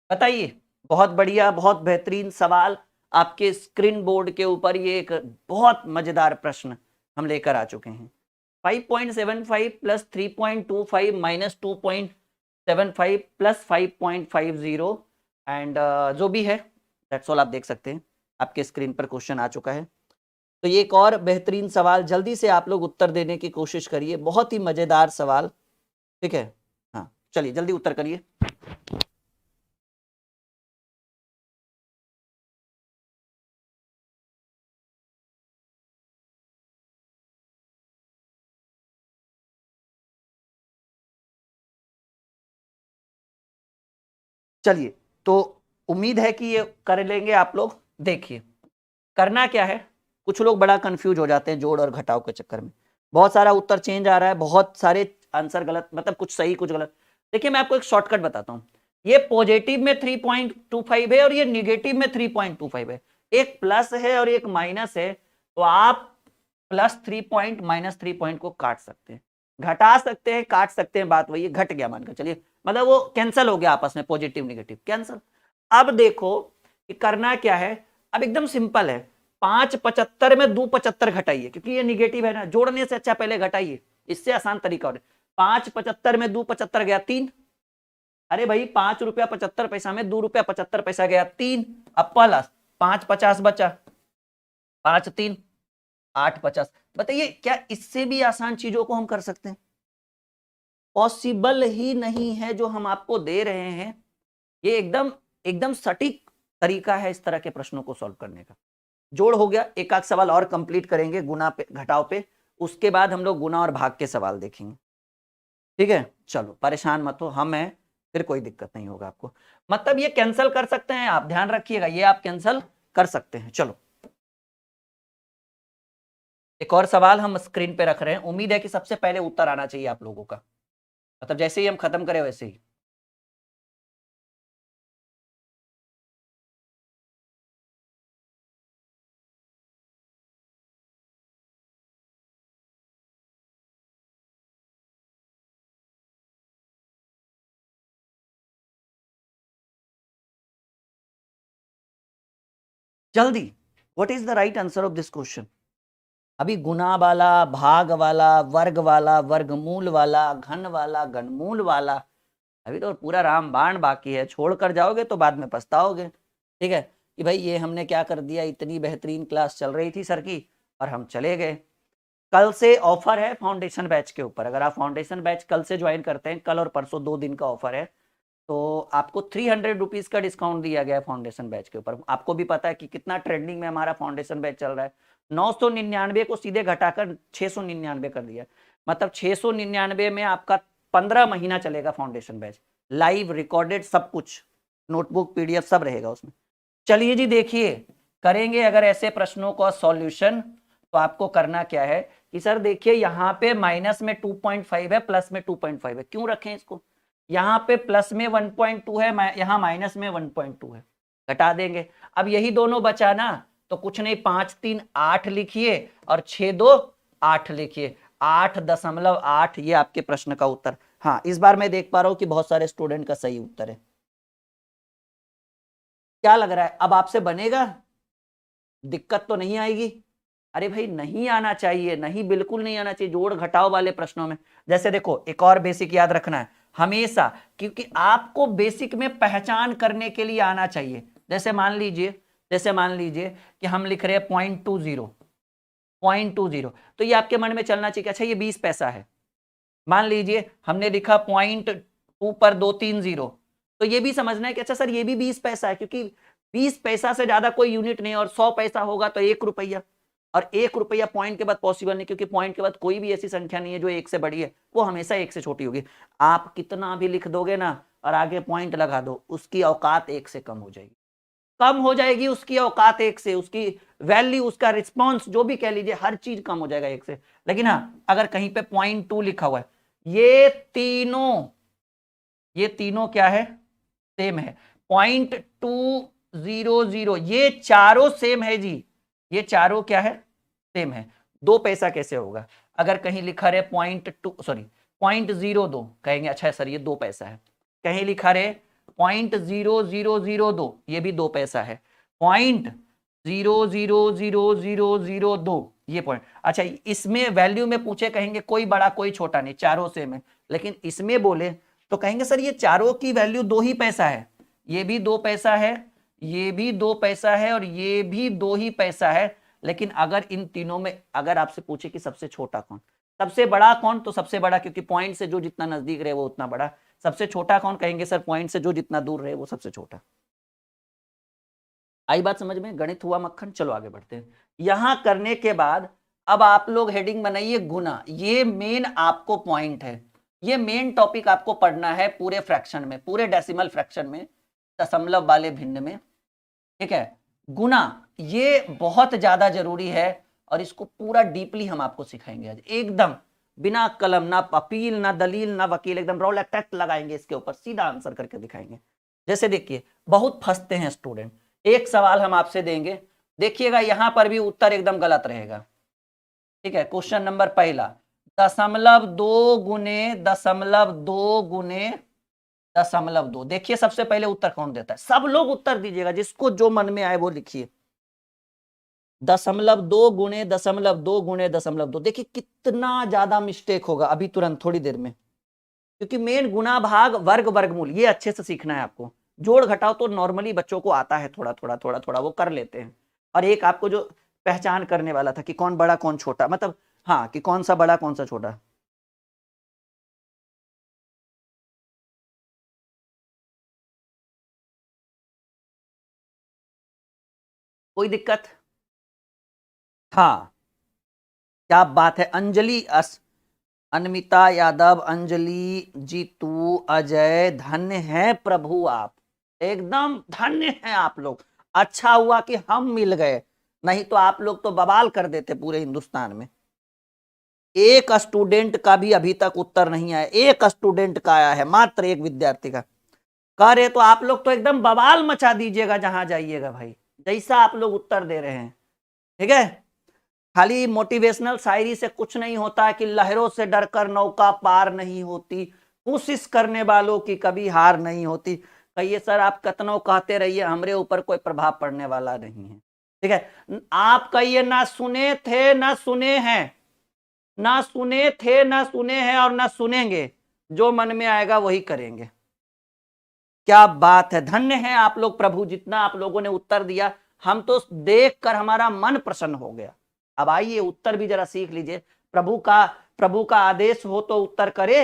A: बताइए, बहुत बढ़िया, बहुत बेहतरीन सवाल आपके स्क्रीन बोर्ड के ऊपर। ये एक बहुत मजेदार प्रश्न हम लेकर आ चुके हैं। 5.75 प्लस 3.25 माइनस 2.75 प्लस 5.50 एंड जो भी है दैट्स ऑल। आप देख सकते हैं आपके स्क्रीन पर क्वेश्चन आ चुका है। तो ये एक और बेहतरीन सवाल, जल्दी से आप लोग उत्तर देने की कोशिश करिए, बहुत ही मजेदार सवाल, ठीक है। हाँ चलिए जल्दी उत्तर करिए। चलिए, तो उम्मीद है कि ये कर लेंगे आप लोग। देखिए करना क्या है, कुछ लोग बड़ा कंफ्यूज हो जाते हैं जोड़ और घटाव के चक्कर में, बहुत सारा उत्तर चेंज आ रहा है, बहुत सारे आंसर गलत, मतलब कुछ सही कुछ गलत। देखिए मैं आपको एक शॉर्टकट बताता हूं, ये पॉजिटिव में 3.25 है और ये निगेटिव में 3.25 है, एक प्लस है और एक माइनस है, तो आप प्लस 3 पॉइंट माइनस 3 पॉइंट को काट सकते हैं, घटा सकते हैं, काट सकते हैं, बात वही है, घट गया मानकर चलिए, मतलब वो कैंसिल हो गया आपस में, पॉजिटिव निगेटिव कैंसिल। अब देखो कि करना क्या है, अब एकदम सिंपल है, 5.75 में 2.75 घटाइए, क्योंकि ये निगेटिव है ना, जोड़ने से अच्छा पहले घटाइए, इससे आसान तरीका और 5.75 में 2.75 गया 3, अरे भाई 5 रुपया 75 पैसा में 2 रुपया 75 पैसा गया 3, अब प्लस 5 50 बचा, 5 3 8×50। बताइए क्या इससे भी आसान चीजों को हम कर सकते हैं? पॉसिबल ही नहीं है जो हम आपको दे रहे हैं। ये एकदम एकदम सटीक तरीका है इस तरह के प्रश्नों को सॉल्व करने का। जोड़ हो गया, एक आध सवाल और कंप्लीट करेंगे गुना पे घटाव पे, उसके बाद हम लोग गुना और भाग के सवाल देखेंगे। ठीक है, चलो परेशान मत हो, हम हैं, फिर कोई दिक्कत नहीं होगा आपको। मतलब ये कैंसिल कर सकते हैं आप, ध्यान रखिएगा, ये आप कैंसिल कर सकते हैं। चलो एक और सवाल हम स्क्रीन पे रख रहे हैं, उम्मीद है कि सबसे पहले उत्तर आना चाहिए आप लोगों का, मतलब जैसे ही हम खत्म करें वैसे ही। जल्दी, what is the right answer of this question? अभी गुना वाला, भाग वाला, वर्ग वाला, वर्गमूल वाला, घन वाला, घनमूल वाला, अभी तो पूरा रामबाण बाकी है। छोड़कर जाओगे तो बाद में पछताओगे। ठीक है कि भाई ये हमने क्या कर दिया, इतनी बेहतरीन क्लास चल रही थी सर की और हम चले गए। कल से ऑफर है फाउंडेशन बैच के ऊपर, अगर आप फाउंडेशन बैच कल से ज्वाइन करते हैं, कल और परसों 2 दिन का ऑफर है, तो आपको 300 रुपीज का डिस्काउंट दिया गया है फाउंडेशन बैच के ऊपर। आपको भी पता है कि कितना ट्रेंडिंग में हमारा फाउंडेशन बैच चल रहा है। 999 को सीधे घटाकर 699 कर दिया, मतलब 699 में आपका 15 महीना चलेगा फाउंडेशन बैच, लाइव रिकॉर्डेड सब कुछ, नोटबुक पीडीएफ सब रहेगा उसमें। चलिए जी देखिए, करेंगे अगर ऐसे प्रश्नों का सॉल्यूशन तो आपको करना क्या है कि सर देखिए यहाँ पे माइनस में 2.5 है, प्लस में 2.5 है, क्यों रखें इसको? यहाँ पे प्लस में 1.2 है, यहाँ माइनस में 1.2 है, घटा देंगे। अब यही दोनों बचा ना, तो कुछ नहीं, 5 3 8 लिखिए और 6 2 8 लिखिए, 8.8 ये आपके प्रश्न का उत्तर। हाँ, इस बार मैं देख पा रहा हूं कि बहुत सारे स्टूडेंट का सही उत्तर है। क्या लग रहा है अब आपसे बनेगा? दिक्कत तो नहीं आएगी? अरे भाई नहीं आना चाहिए, नहीं बिल्कुल नहीं आना चाहिए जोड़ घटाव वाले प्रश्नों में। जैसे देखो एक और बेसिक याद रखना है हमेशा, क्योंकि आपको बेसिक में पहचान करने के लिए आना चाहिए। जैसे मान लीजिए कि हम लिख रहे हैं 0.20, तो ये आपके मन में चलना चाहिए कि अच्छा ये 20 पैसा है। मान लीजिए हमने लिखा 0.2 पर 230, तो ये भी समझना है कि अच्छा सर ये भी 20 पैसा है, क्योंकि 20 पैसा से ज्यादा कोई यूनिट नहीं, और 100 पैसा होगा तो 1 रुपया, और 1 रुपया पॉइंट के बाद पॉसिबल नहीं, क्योंकि पॉइंट के बाद कोई भी ऐसी संख्या नहीं है जो 1 से बड़ी है, वो हमेशा 1 से छोटी होगी। आप कितना भी लिख दोगे ना और आगे पॉइंट लगा दो, उसकी औकात 1 से कम हो जाएगी, कम हो जाएगी उसकी औकात 1 से, उसकी वैल्यू, उसका रिस्पॉन्स जो भी कह लीजिए, हर चीज कम हो जाएगा 1 से। लेकिन हाँ अगर कहीं पे 0.2 लिखा हुआ है, ये तीनों क्या है, सेम है। 0.200 ये चारों सेम है जी, ये चारों क्या है, सेम है। 2 पैसा कैसे होगा? अगर कहीं लिखा रहे 0.02 कहेंगे अच्छा सर ये 2 पैसा है। कहीं लिखा रहे 0.00002, ये भी 2 पैसा है। 0.00002 ये पॉइंट। अच्छा इसमें वैल्यू में पूछे कहेंगे कोई बड़ा कोई छोटा नहीं, चारों सेम है। लेकिन इसमें बोले तो कहेंगे सर ये चारों की वैल्यू 2 ही पैसा है, ये भी 2 पैसा है, ये भी 2 पैसा है, और ये भी 2 ही पैसा है। लेकिन अगर इन तीनों में अगर आपसे पूछे कि सबसे छोटा कौन, सबसे बड़ा कौन, तो सबसे बड़ा, क्योंकि पॉइंट से जो जितना नजदीक रहे वो उतना बड़ा। सबसे छोटा कौन, कहेंगे सर पॉइंट से जो जितना दूर रहे वो सबसे छोटा। आई बात समझ में? गणित हुआ मक्खन। चलो आगे बढ़ते हैं। यहां करने के बाद अब आप लोग हेडिंग बनाइए गुना, ये मेन आपको पॉइंट है, ये मेन टॉपिक आपको पढ़ना है पूरे फ्रैक्शन में, पूरे डेसिमल फ्रैक्शन में, दशमलव वाले भिन्न में। ठीक है, गुना ये बहुत ज्यादा जरूरी है, और इसको पूरा डीपली हम आपको सिखाएंगे आज, एकदम बिना कलम, ना अपील, ना दलील, ना वकील, एकदम रॉल अटैक लगाएंगे इसके ऊपर, सीधा आंसर करके दिखाएंगे। जैसे देखिए बहुत फंसते हैं स्टूडेंट, एक सवाल हम आपसे देंगे, देखिएगा यहां पर भी उत्तर एकदम गलत रहेगा। ठीक है, क्वेश्चन नंबर पहला, 0.2 देखिए सबसे पहले उत्तर कौन देता है, सब लोग उत्तर दीजिएगा, जिसको जो मन में आए वो लिखिए। 0.2 देखिए कितना ज्यादा मिस्टेक होगा अभी तुरंत थोड़ी देर में, क्योंकि मेन गुना भाग वर्ग वर्गमूल ये अच्छे से सीखना है आपको। जोड़ घटाव तो नॉर्मली बच्चों को आता है, थोड़ा थोड़ा वो कर लेते हैं। और एक आपको जो पहचान करने वाला था कि कौन बड़ा कौन छोटा, मतलब हाँ कि कौन सा बड़ा कौन सा छोटा। कोई दिक्कत? हाँ, क्या बात है। अंजलि अनमिता यादव, अंजलि जीतू, अजय, धन्य है प्रभु आप, एकदम धन्य हैं आप लोग। अच्छा हुआ कि हम मिल गए, नहीं तो आप लोग तो बवाल कर देते पूरे हिंदुस्तान में। एक स्टूडेंट का भी अभी तक उत्तर नहीं आया, एक स्टूडेंट का आया है, मात्र एक विद्यार्थी का। कह रहे तो आप लोग तो एकदम बवाल मचा दीजिएगा जहां जाइएगा भाई, जैसा आप लोग उत्तर दे रहे हैं। ठीक है, खाली मोटिवेशनल शायरी से कुछ नहीं होता कि लहरों से डरकर नौका पार नहीं होती, कोशिश करने वालों की कभी हार नहीं होती। कहिए सर आप कतनों कहते रहिए, हमरे ऊपर कोई प्रभाव पड़ने वाला नहीं है। ठीक है, आप कहिए ना सुने थे ना सुने हैं, ना सुने थे ना सुने हैं और ना सुनेंगे, जो मन में आएगा वही करेंगे। क्या बात है, धन्य है आप लोग प्रभु, जितना आप लोगों ने उत्तर दिया हम तो देखकर हमारा मन प्रसन्न हो गया। अब आइए उत्तर भी जरा सीख लीजिए। प्रभु का आदेश हो तो उत्तर करे।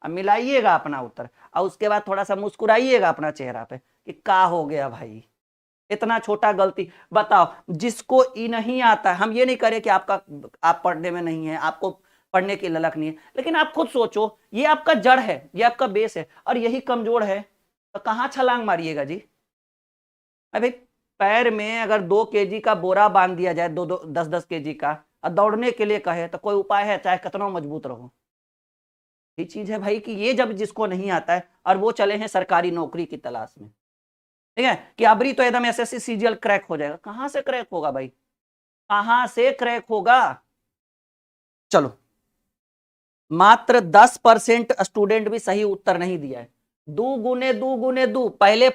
A: अब मिलाइएगा अपना उत्तर और उसके बाद थोड़ा सा मुस्कुराइएगा अपना चेहरा पे कि का हो गया भाई, इतना छोटा गलती। बताओ, जिसको ई नहीं आता, हम ये नहीं करें कि आप पढ़ने में नहीं है, आपको पढ़ने की ललक नहीं है, लेकिन आप खुद सोचो, ये आपका जड़ है, ये आपका बेस है, और यही कमजोर है, तो कहां छलांग मारिएगा जी। अभी पैर में अगर 2 केजी का बोरा बांध दिया जाए, 10-10 केजी का, और दौड़ने के लिए कहे तो कोई उपाय है, चाहे कितना मजबूत रहो। ये चीज है भाई कि ये जब जिसको नहीं आता है और वो चले हैं सरकारी नौकरी की तलाश में, ठीक है, कि अबरी तो एकदम एसएससी सीजीएल क्रैक हो जाएगा। कहां से क्रैक होगा भाई, कहां से क्रैक होगा। चलो, मात्र 10% स्टूडेंट भी सही उत्तर नहीं दिया है। 2 × 2 × 2, पहले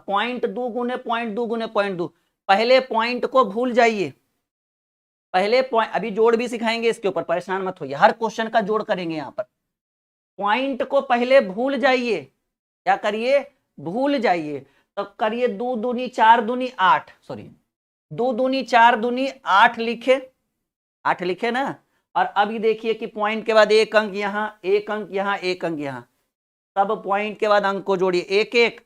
A: पॉइंट 2 × 2 × 2 पहले पॉइंट को भूल जाइए। पहले पॉइंट, अभी जोड़ भी सिखाएंगे इसके ऊपर, परेशान मत होइए, हर क्वेश्चन का जोड़ करेंगे यहां पर। पॉइंट को पहले भूल जाइए, क्या करिए, भूल जाइए। तो करिए 2 दूनी 4 दूनी 8, सॉरी 2 दूनी 4 दूनी 8 लिखे, 8 लिखे ना। और अभी देखिए कि पॉइंट के बाद एक अंक यहां, एक अंक यहां, एक अंक यहां, तब पॉइंट के बाद अंक को जोड़िए, एक एक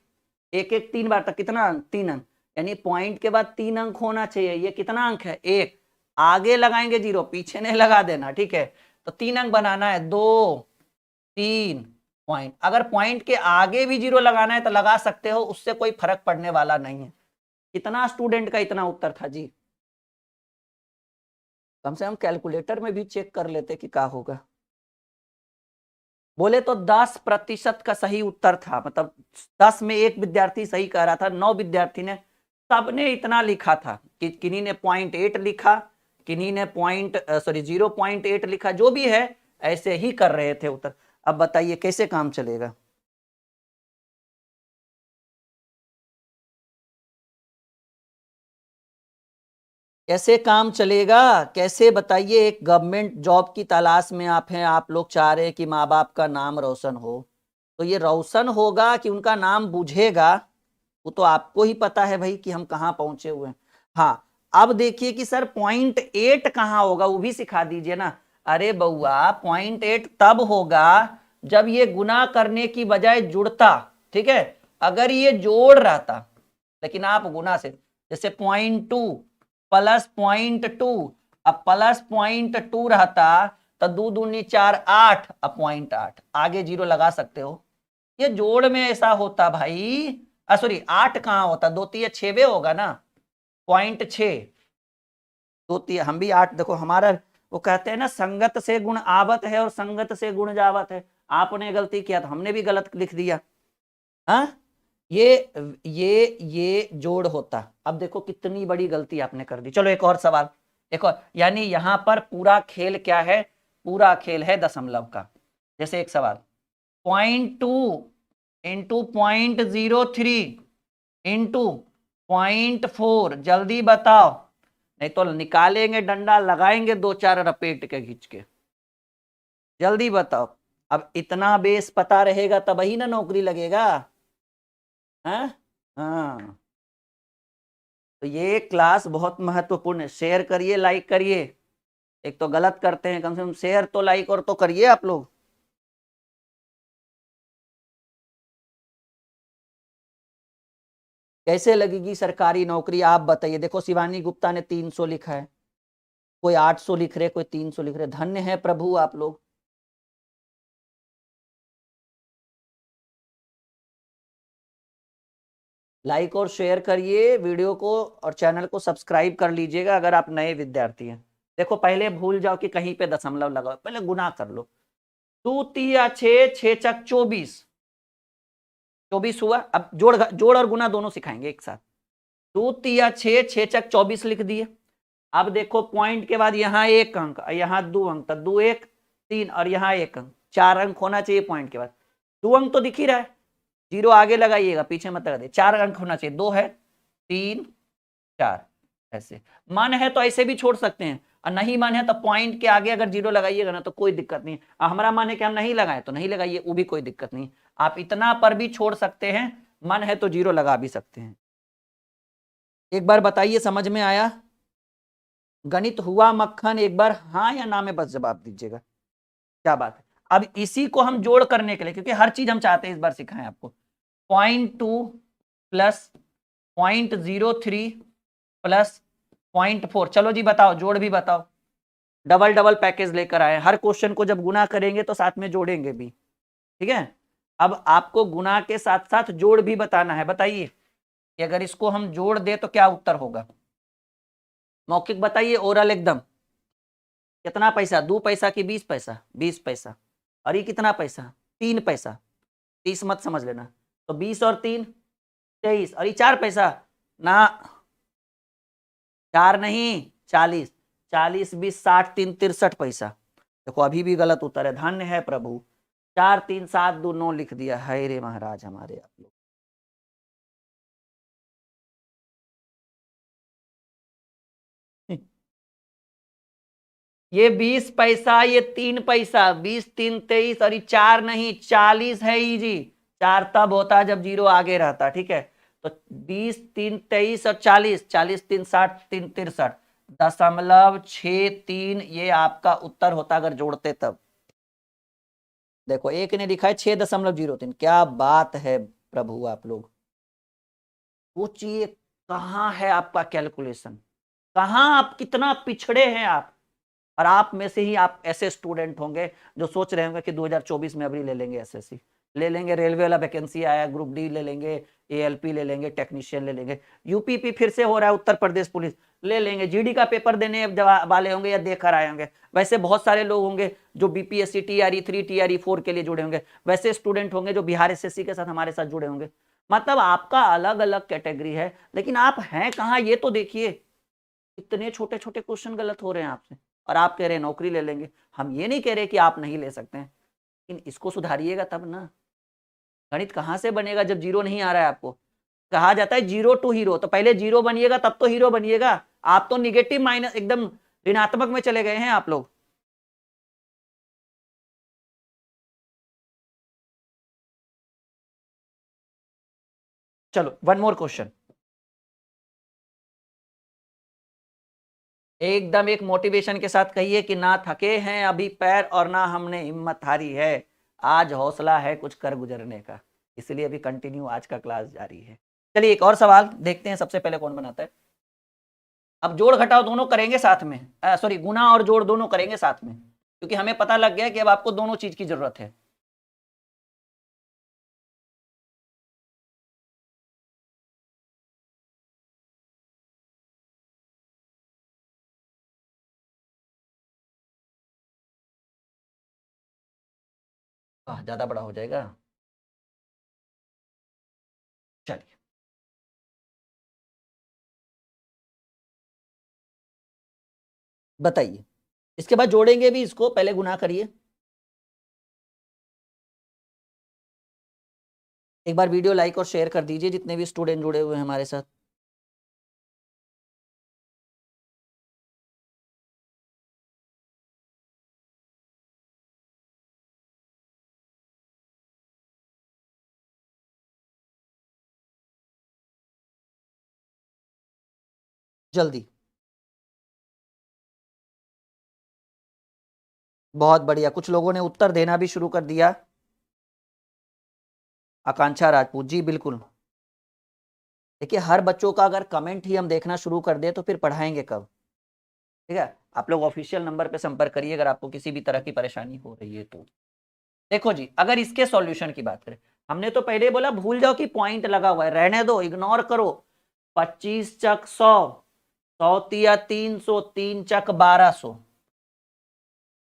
A: एक एक 3 बार तक, कितना अंक, 3 अंक, यानी पॉइंट के बाद 3 अंक होना चाहिए। ये कितना अंक है, एक, आगे लगाएंगे 0, पीछे नहीं लगा देना, ठीक है। तो 3 अंक बनाना है, 2 3 पॉइंट। अगर पॉइंट के आगे भी 0 लगाना है तो लगा सकते हो, उससे कोई फर्क पड़ने वाला नहीं है। कितना स्टूडेंट का इतना उत्तर था जी, कम से कम कैलकुलेटर में भी चेक कर लेते कि क्या होगा। बोले तो 10% का सही उत्तर था, मतलब 10 में एक विद्यार्थी सही कह रहा था, 9 विद्यार्थी ने, सबने इतना लिखा था कि किन्हीं ने 0.8 लिखा, किन्हीं ने 0.8 लिखा, जो भी है ऐसे ही कर रहे थे उत्तर। अब बताइए कैसे काम चलेगा। कैसे काम चलेगा, कैसे बताइए। एक गवर्नमेंट जॉब की तलाश में आप हैं, आप लोग चाह रहे हैं कि माँ बाप का नाम रोशन हो, तो ये रोशन होगा कि उनका नाम बुझेगा, वो तो आपको ही पता है भाई कि हम कहाँ पहुंचे हुए हैं। हाँ, अब देखिए कि सर 0.8 कहाँ होगा, वो भी सिखा दीजिए ना। अरे बउआ, 0.8 तब होगा जब ये गुना करने की बजाय जुड़ता, ठीक है। अगर ये जोड़ रहता, लेकिन आप गुना से, जैसे 0.2 प्लस 0.2, अब प्लस 0.2 रहता तो 2 दूनी 4 8, अब 0.8 आगे 0 लगा सकते हो। ये जोड़ में ऐसा होता भाई, सॉरी 8 कहाँ होता, 2 × 3 = 6 होगा ना, 0.6, 2 × 3 हम भी 8, देखो हमारा, वो कहते हैं ना संगत से गुण आवत है और संगत से गुण जावत है। आपने गलती किया तो हमने भी गलत लिख दिया। हाँ, ये जोड़ होता। अब देखो कितनी बड़ी गलती आपने कर दी। चलो एक और सवाल, एक और, यानी यहां पर पूरा खेल क्या है, पूरा खेल है दशमलव का। जैसे एक सवाल, 0.2 इंटू 0.03 इंटू 0.4, जल्दी बताओ, नहीं तो निकालेंगे डंडा, लगाएंगे 2-4 रपेट के खींच के। जल्दी बताओ। अब इतना बेस पता रहेगा तब ही ना नौकरी लगेगा। हाँ हाँ, तो ये क्लास बहुत महत्वपूर्ण है, शेयर करिए, लाइक करिए। एक तो गलत करते हैं, कम से कम शेयर तो लाइक और तो करिए आप लोग। कैसे लगेगी सरकारी नौकरी आप बताइए। देखो शिवानी गुप्ता ने 300 लिखा है, कोई 800 लिख रहे, कोई 300 लिख रहे। धन्य है प्रभु आप लोग। लाइक और शेयर करिए वीडियो को और चैनल को सब्सक्राइब कर लीजिएगा अगर आप नए विद्यार्थी हैं। देखो पहले भूल जाओ कि कहीं पे दशमलव लगाओ, पहले गुना कर लो। 2 3 6 6 24, 24 हुआ। अब जोड़ जोड़ और गुना दोनों सिखाएंगे एक साथ। 2 3 6 6 24 लिख दिए। अब देखो पॉइंट के बाद यहाँ 1 अंक, यहाँ 2 अंक, तो 2 1 3 और यहाँ 1 अंक, 4 अंक होना चाहिए पॉइंट के बाद। 2 अंक तो दिख ही रहा है, जीरो आगे लगाइएगा, पीछे मत लगा दे। 4 अंक होना चाहिए, 2 है, 3 4। ऐसे मन है तो ऐसे भी छोड़ सकते हैं, और नहीं मन है तो पॉइंट के आगे अगर जीरो लगाइएगा ना तो कोई दिक्कत नहीं। हमारा मन है कि हम नहीं लगाए तो नहीं लगाइए, वो भी कोई दिक्कत नहीं। आप इतना पर भी छोड़ सकते हैं, मन है तो जीरो लगा भी सकते हैं। एक बार बताइए समझ में आया? गणित हुआ मक्खन, एक बार हाँ या ना में बस जवाब दीजिएगा। क्या बात है। अब इसी को हम जोड़ करने के लिए, क्योंकि हर चीज हम चाहते हैं इस बार सिखाएं आपको। 0.2 प्लस 0.03 प्लस 0.4, चलो जी बताओ, जोड़ भी बताओ। डबल डबल पैकेज लेकर आए, हर क्वेश्चन को जब गुना करेंगे तो साथ में जोड़ेंगे भी, ठीक है। अब आपको गुना के साथ साथ जोड़ भी बताना है। बताइए कि अगर इसको हम जोड़ दे तो क्या उत्तर होगा। मौखिक बताइए, ओरल एकदम। कितना पैसा, 2 पैसा कि 20 पैसा? 20 पैसा। और ये कितना पैसा? 3 पैसा। 30 मत समझ लेना। तो 20 और 3 23, और ये 4 पैसा ना, 4 नहीं, 40। 40 20 60 3 63 पैसा। देखो अभी भी गलत उत्तर है, धन्य है प्रभु। 4 3 7 2 9 लिख दिया है रे महाराज हमारे आप लोग। ये 20 पैसा, ये 3 पैसा, 20 3 23, और ये 4 नहीं, 40 है ही जी। 4 तब होता जब जीरो आगे रहता, ठीक है। तो 20 3 23 और 40, 40 3 60 3 63, 0.63 ये आपका उत्तर होता अगर जोड़ते तब। देखो एक ने लिखा है 6.03। क्या बात है प्रभु आप लोग। सोचिए कहाँ है आपका कैलकुलेशन, कहाँ आप कितना पिछड़े हैं आप। और आप में से ही आप ऐसे स्टूडेंट होंगे जो सोच रहे होंगे कि 2024 में अभी ले लेंगे एसएससी, ले लेंगे, रेलवे वाला वैकेंसी आया, ग्रुप डी ले लेंगे, एएलपी ले लेंगे, टेक्नीशियन ले लेंगे, यूपीपी फिर से हो रहा है, उत्तर प्रदेश पुलिस ले लेंगे, जीडी का पेपर देने वाले होंगे या देकर आए होंगे। वैसे बहुत सारे लोग होंगे जो बीपीएससी TRE 3 TRE 4 के लिए जुड़े होंगे। वैसे स्टूडेंट होंगे जो बिहार एसएससी के साथ हमारे साथ जुड़े होंगे। मतलब आपका अलग अलग कैटेगरी है, लेकिन आप हैं कहाँ ये तो देखिए। इतने छोटे छोटे क्वेश्चन गलत हो रहे हैं आपसे, और आप कह रहे हैं नौकरी ले लेंगे। हम ये नहीं कह रहे कि आप नहीं ले सकते हैं, लेकिन इसको सुधारिएगा तब ना। गणित कहाँ से बनेगा जब जीरो नहीं आ रहा है आपको। कहा जाता है जीरो टू हीरो, तो पहले जीरो बनिएगा तब तो हीरो बनिएगा। आप तो निगेटिव माइनस एकदम ऋणात्मक में चले गए हैं आप लोग। चलो वन मोर क्वेश्चन। एकदम एक मोटिवेशन के साथ कहिए कि ना थके हैं अभी पैर और ना हमने हिम्मत हारी है, आज हौसला है कुछ कर गुजरने का, इसलिए अभी कंटिन्यू आज का क्लास जारी है। चलिए एक और सवाल देखते हैं, सबसे पहले कौन बनाता है। अब जोड़ घटाव दोनों करेंगे साथ में, सॉरी गुना और जोड़ दोनों करेंगे साथ में, क्योंकि हमें पता लग गया कि अब आपको दोनों चीज की जरूरत है। ज्यादा बड़ा हो जाएगा। चलिए बताइए, इसके बाद जोड़ेंगे भी, इसको पहले गुना करिए। एक बार वीडियो लाइक और शेयर कर दीजिए जितने भी स्टूडेंट जुड़े हुए हैं हमारे साथ। जल्दी। बहुत बढ़िया, कुछ लोगों ने उत्तर देना भी शुरू कर दिया। आकांक्षा राजपूत जी बिल्कुल। देखिए हर बच्चों का अगर कमेंट ही हम देखना शुरू कर दे तो फिर पढ़ाएंगे कब। ठीक है, आप लोग ऑफिशियल नंबर पे संपर्क करिए अगर आपको किसी भी तरह की परेशानी हो रही है तो। देखो जी, अगर इसके सॉल्यूशन की बात करें, हमने तो पहले बोला भूल जाओ कि पॉइंट लगा हुआ है, रहने दो, इग्नोर करो। 25 चक 100, 100 तिया 300, 3 चक 1200,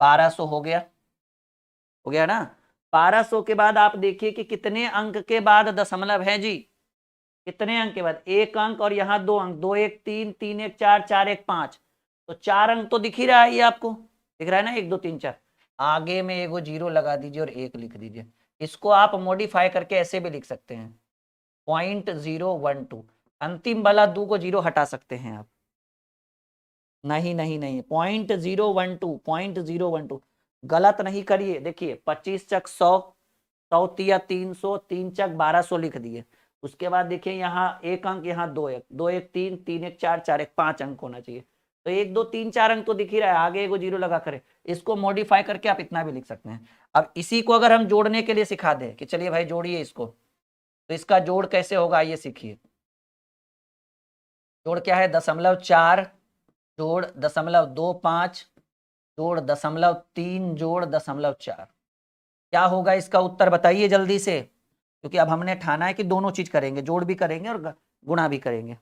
A: 1200 हो गया ना। 1200 के बाद आप देखिए कि कितने अंक के बाद दशमलव है जी, कितने अंक के बाद, एक अंक और यहाँ दो अंक, 2 1 3, 3 1 4, 4 1 5, तो 4 अंक तो दिख ही रहा है, ये आपको दिख रहा है ना, 1 2 3 4। आगे में एगो जीरो लगा दीजिए और 1 लिख दीजिए। इसको आप मॉडिफाई करके ऐसे भी लिख सकते हैं, 0.012। अंतिम वाला 2 को जीरो हटा सकते हैं आप। नहीं नहीं नहीं, 0.012, 0.012 गलत नहीं करिए। देखिए 25 चक 100, 100 तिया 300, 3 चक 1200 लिख दिए। उसके बाद देखिए यहाँ एक अंक, यहाँ 2 1, 2 1 3, 3 1 4, 4 1 5 अंक होना चाहिए। तो 1 2 3 4 अंक तो दिख ही रहा है, आगे एगो जीरो लगा करे। इसको मॉडिफाई करके आप इतना भी लिख सकते हैं। अब इसी को अगर हम जोड़ने के लिए सिखा दें कि चलिए भाई जोड़िए इसको, तो इसका जोड़ कैसे होगा आइए सीखिए। जोड़ क्या है, 0.4 जोड़ 0.25 जोड़ 0.3 जोड़ 0.4। क्या होगा इसका उत्तर बताइए जल्दी से, क्योंकि अब हमने ठाना है कि दोनों चीज करेंगे, जोड़ भी करेंगे और गुणा भी करेंगे।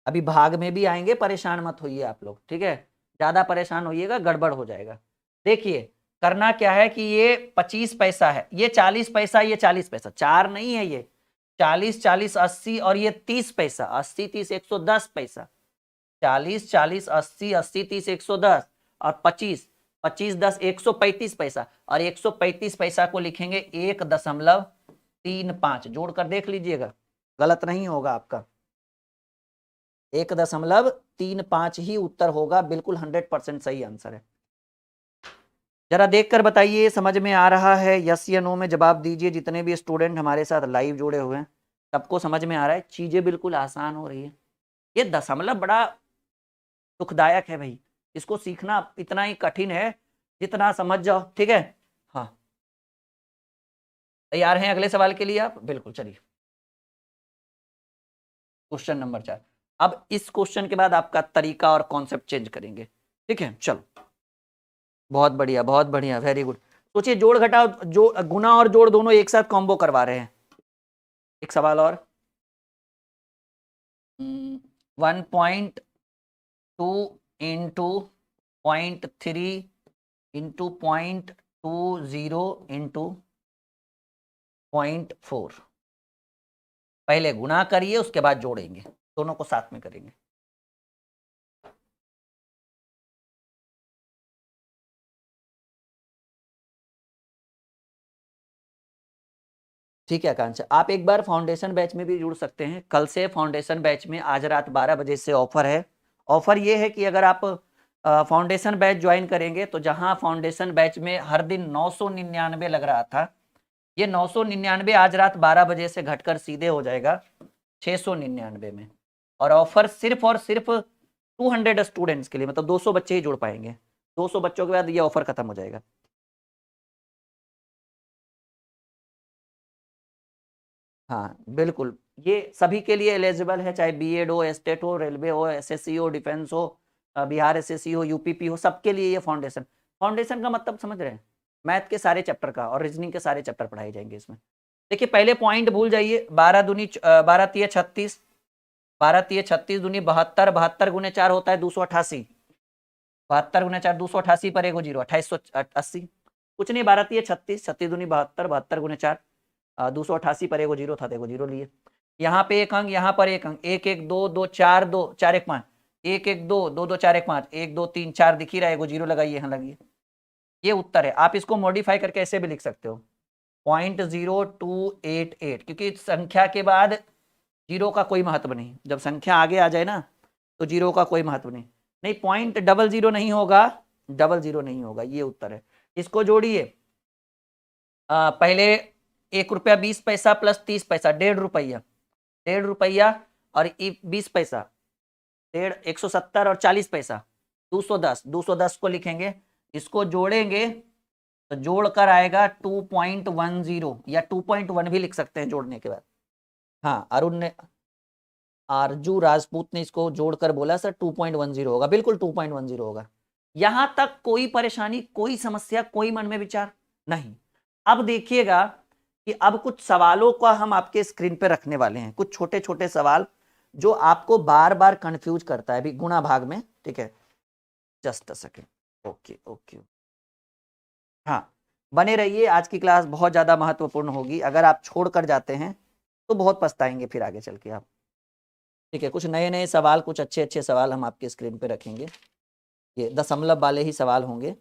A: अभी भाग में भी आएंगे, परेशान मत होइए आप लोग, ठीक है, ज्यादा परेशान होइएगा गड़बड़ हो जाएगा। देखिए करना क्या है कि ये 25 पैसा है, ये 40 पैसा, ये 40 पैसा, चार नहीं है ये, 40 40 80 और ये 30 पैसा, 80 30 110 पैसा, 40 40 80 80 30 110 और 25 25 10 135 पैसा, और 135 पैसा को लिखेंगे 1.35, जोड़कर देख लीजिएगा, गलत नहीं होगा आपका, 1.35 ही उत्तर होगा, बिल्कुल 100% सही आंसर है। जरा देखकर बताइए समझ में आ रहा है, यस या नो में जवाब दीजिए। जितने भी स्टूडेंट हमारे साथ लाइव जुड़े हुए हैं सबको समझ में आ रहा है, चीजें बिल्कुल आसान हो रही है। ये दशमलव बड़ा दुखदायक है भाई, इसको सीखना इतना ही कठिन है जितना समझ जाओ, ठीक है। हाँ तैयार हैं अगले सवाल के लिए आप, बिल्कुल चलिए। Question number 4। अब इस क्वेश्चन के बाद आपका तरीका और कॉन्सेप्ट चेंज करेंगे, ठीक है। चलो बहुत बढ़िया, बहुत बढ़िया, वेरी गुड। सोचिए जोड़ घटाओ, जो गुना और जोड़ दोनों एक साथ कॉम्बो करवा रहे हैं। एक सवाल और, 1.2 इंटू 0.3 इंटू 0.20 इंटू 0.4। पहले गुना करिए उसके बाद जोड़ेंगे, दोनों को साथ में करेंगे। ठीक है आकांक्षा, आप एक बार फाउंडेशन बैच में भी जुड़ सकते हैं। कल से फाउंडेशन बैच में आज रात 12 बजे से ऑफर है। ऑफर ये है कि अगर आप फाउंडेशन बैच ज्वाइन करेंगे तो जहां फाउंडेशन बैच में हर दिन 999 लग रहा था, ये 999 आज रात 12 बजे से घटकर सीधे हो जाएगा 699 में। और ऑफर सिर्फ और सिर्फ 200 स्टूडेंट्स के लिए, मतलब 200 बच्चे ही जुड़ पाएंगे। 200 बच्चों के बाद ये ऑफर खत्म हो जाएगा। हाँ बिल्कुल, ये सभी के लिए एलिजिबल है, चाहे बीएड हो, एस्टेट हो, रेलवे हो, एसएससी हो, डिफेंस हो, बिहार एसएससी हो, यूपीपी हो, सबके लिए ये फाउंडेशन। फाउंडेशन का मतलब समझ रहे हैं, मैथ के सारे चैप्टर का और रीजनिंग के सारे चैप्टर पढ़ाए जाएंगे इसमें। देखिए पहले पॉइंट भूल जाइए, 12 दूनी 12 तिया 36, 12 तिया 36 दूनी 72, 72 गुने 4 होता है 288, 72 गुने 4 288 पर एगो जीरो 2880, कुछ नहीं, 12 तिया 36, 36 दूनी 72, 72 गुने 4 288 पर एगो जीरो था, देखो जीरो लिए। यहाँ पे एक अंक, यहाँ पर एक अंक, 1 1 2 2 4 2 4 1 5, 1 1 2 2 2 4 1 5, 1 2 3 4 दिख ही रहा है, एगो जीरो लगाइए, यहाँ लगिए। ये उत्तर है। आप इसको मॉडिफाई करके ऐसे भी लिख सकते हो 0.0288, क्योंकि संख्या के बाद जीरो का कोई महत्व नहीं, जब संख्या आगे आ जाए ना तो जीरो का कोई महत्व नहीं। नहीं 0.00 नहीं होगा, 00 नहीं होगा, ये उत्तर है। इसको जोड़िए, पहले 1 रुपया 20 पैसा प्लस 30 पैसा, 1.5 रुपया, 1.5 रुपया और 20 पैसा, 170 और 40 पैसा, 210, 210 को लिखेंगे, इसको जोड़ेंगे तो जोड़कर आएगा 2.10 या 2.1 भी लिख सकते हैं जोड़ने के बाद। हाँ, आरजू राजपूत ने इसको जोड़कर बोला सर 2.10 होगा, बिल्कुल 2.10 होगा। यहां तक कोई परेशानी, कोई समस्या, कोई मन में विचार नहीं। अब देखिएगा कि अब कुछ सवालों का हम आपके स्क्रीन पे रखने वाले हैं, कुछ छोटे छोटे सवाल जो आपको बार बार कंफ्यूज करता है अभी गुणा भाग में, ठीक है? Just a second, okay okay, हाँ बने रहिए, आज की क्लास बहुत ज्यादा महत्वपूर्ण होगी। अगर आप छोड़ कर जाते हैं तो बहुत पछताएंगे फिर आगे चल के आप, ठीक है? कुछ नए नए सवाल, कुछ अच्छे अच्छे सवाल हम आपके स्क्रीन पे रखेंगे, ये दशमलव वाले ही सवाल होंगे।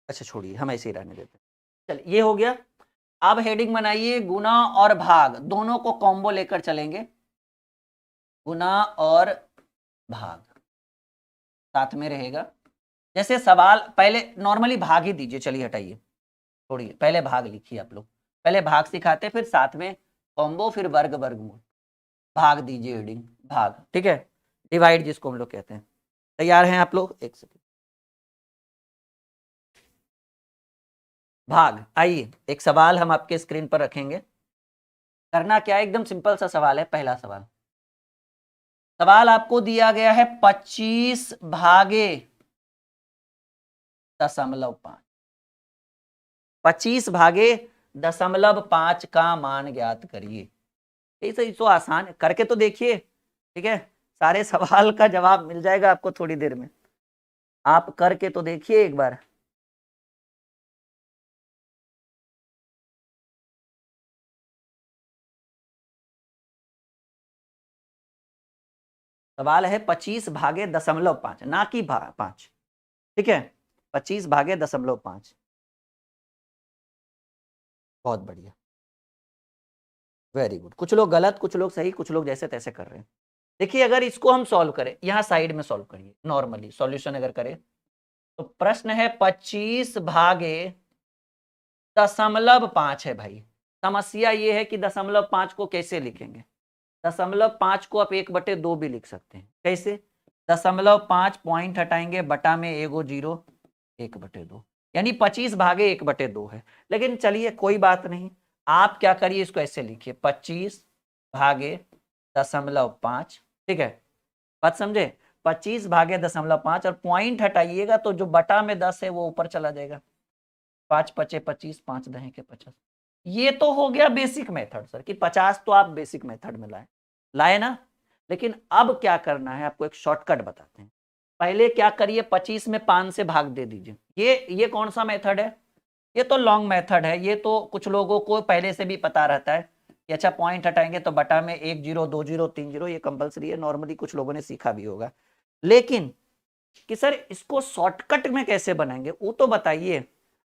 A: अच्छा छोड़िए, हम ऐसे ही रहने देते हैं। चलिए ये हो गया। अब हेडिंग बनाइए गुना और भाग, दोनों को कॉम्बो लेकर चलेंगे। गुना और भाग साथ में रहेगा। जैसे सवाल पहले नॉर्मली भाग ही दीजिए, चलिए हटाइए, छोड़िए, पहले भाग लिखिए आप लोग, पहले भाग सिखाते फिर साथ में कॉम्बो, फिर वर्ग वर्गमूल। भाग दीजिए हेडिंग भाग, ठीक है? डिवाइड जिसको हम लोग कहते हैं। तैयार हैं आप लोग? एक सेकेंड, भाग। आइए एक सवाल हम आपके स्क्रीन पर रखेंगे। करना क्या है, एकदम सिंपल सा सवाल है। पहला सवाल, सवाल आपको दिया गया है 25 भागे 0.5, 25 भागे 0.5 का मान ज्ञात करिए। ऐसे तो आसान है, करके तो देखिए, ठीक है? सारे सवाल का जवाब मिल जाएगा आपको थोड़ी देर में, आप करके तो देखिए एक बार। सवाल है 25 भागे 0.5, ना कि 5, ठीक है? 25 भागे 0.5। बहुत बढ़िया, वेरी गुड। कुछ लोग गलत, कुछ लोग सही, कुछ लोग जैसे तैसे कर रहे हैं। देखिए अगर इसको हम सॉल्व करें, यहां साइड में सॉल्व करिए, नॉर्मली सॉल्यूशन अगर करें तो प्रश्न है 25 भागे 0.5 है भाई। समस्या ये है कि 0.5 को कैसे लिखेंगे? 0.5 को आप 1/2 भी लिख सकते हैं। कैसे? 0.5 पॉइंट हटाएंगे, बटा में एगो जीरो, 1/2, यानी 25 भागे 1/2 है। लेकिन चलिए कोई बात नहीं, आप क्या करिए, इसको ऐसे लिखिए 25 भागे 0.5, ठीक है? बात समझे? 25 भागे 0.5 और पॉइंट हटाइएगा तो जो बटा में 10 है वो ऊपर चला जाएगा। 5 पचे 25, 5 दहे के 50। ये तो हो गया बेसिक मेथड सर, कि 50 तो आप बेसिक मेथड में लाए ना। लेकिन अब क्या करना है, आपको एक शॉर्टकट बताते हैं। पहले क्या करिए, 25 में 5 से भाग दे दीजिए। ये कौन सा मेथड है? ये तो लॉन्ग मेथड है, ये तो कुछ लोगों को पहले से भी पता रहता है कि अच्छा पॉइंट हटाएंगे तो बटा में 1 0 2 0 3 0, ये कंपलसरी है, नॉर्मली कुछ लोगों ने सीखा भी होगा। लेकिन कि सर इसको शॉर्टकट में कैसे बनाएंगे वो तो बताइए।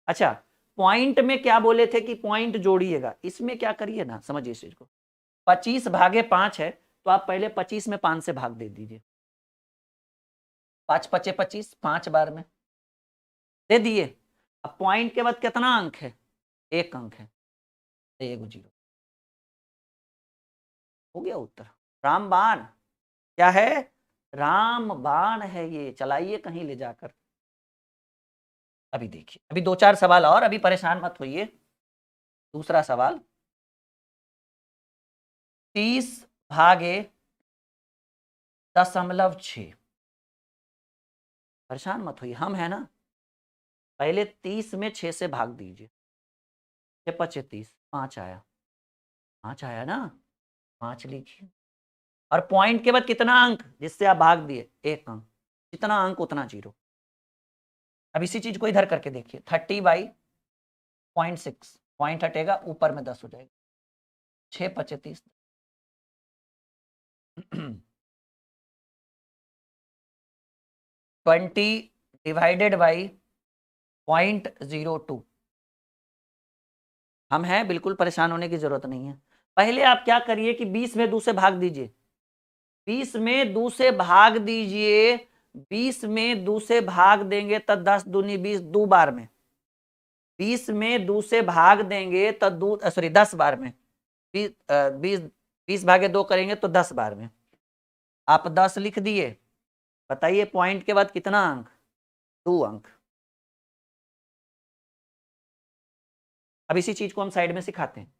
A: अच्छा पॉइंट में क्या बोले थे कि पॉइंट जोड़िएगा, इसमें क्या करिए ना, समझिए इस चीज को। 25 भागे 5 है तो आप पहले 25 में 5 से भाग दे दीजिए। 5 पचे 25, 5 बार में दे दिए। अब पॉइंट के बाद कितना अंक है? 1 अंक है, एक जीरो। हो गया उत्तर। रामबाण क्या है? रामबाण है, ये चलाइए कहीं ले जाकर। अभी देखिए, अभी 2-4 सवाल और, अभी परेशान मत होइए। दूसरा सवाल, 30 भागे 0.6। परेशान मत होइए, हम है ना। पहले 30 में 6 से भाग दीजिए, 6 पचे 30, 5 आया, 5 आया ना, 5 लिखिए। और पॉइंट के बाद कितना अंक जिससे आप भाग दिए? 1 अंक, जितना अंक उतना जीरो। अब इसी चीज को इधर करके देखिए, 30/0.6, पॉइंट हटेगा ऊपर में 10 हो जाएगा, 6 पचे 30। 20/0.02। हम हैं, बिल्कुल परेशान होने की जरूरत नहीं है। पहले आप क्या करिए कि 20 में 2 से भाग दीजिए, 20 में 2 से भाग दीजिए, 20 में 2 से भाग देंगे तो 10 दूनी 20, 2 बार में। 20 में 2 से भाग देंगे तो 10 बार में। 20 भागे 2 करेंगे तो 10 बार में। आप 10 लिख दिए। बताइए पॉइंट के बाद कितना अंक? 2 अंक। अब इसी चीज को हम साइड में सिखाते हैं।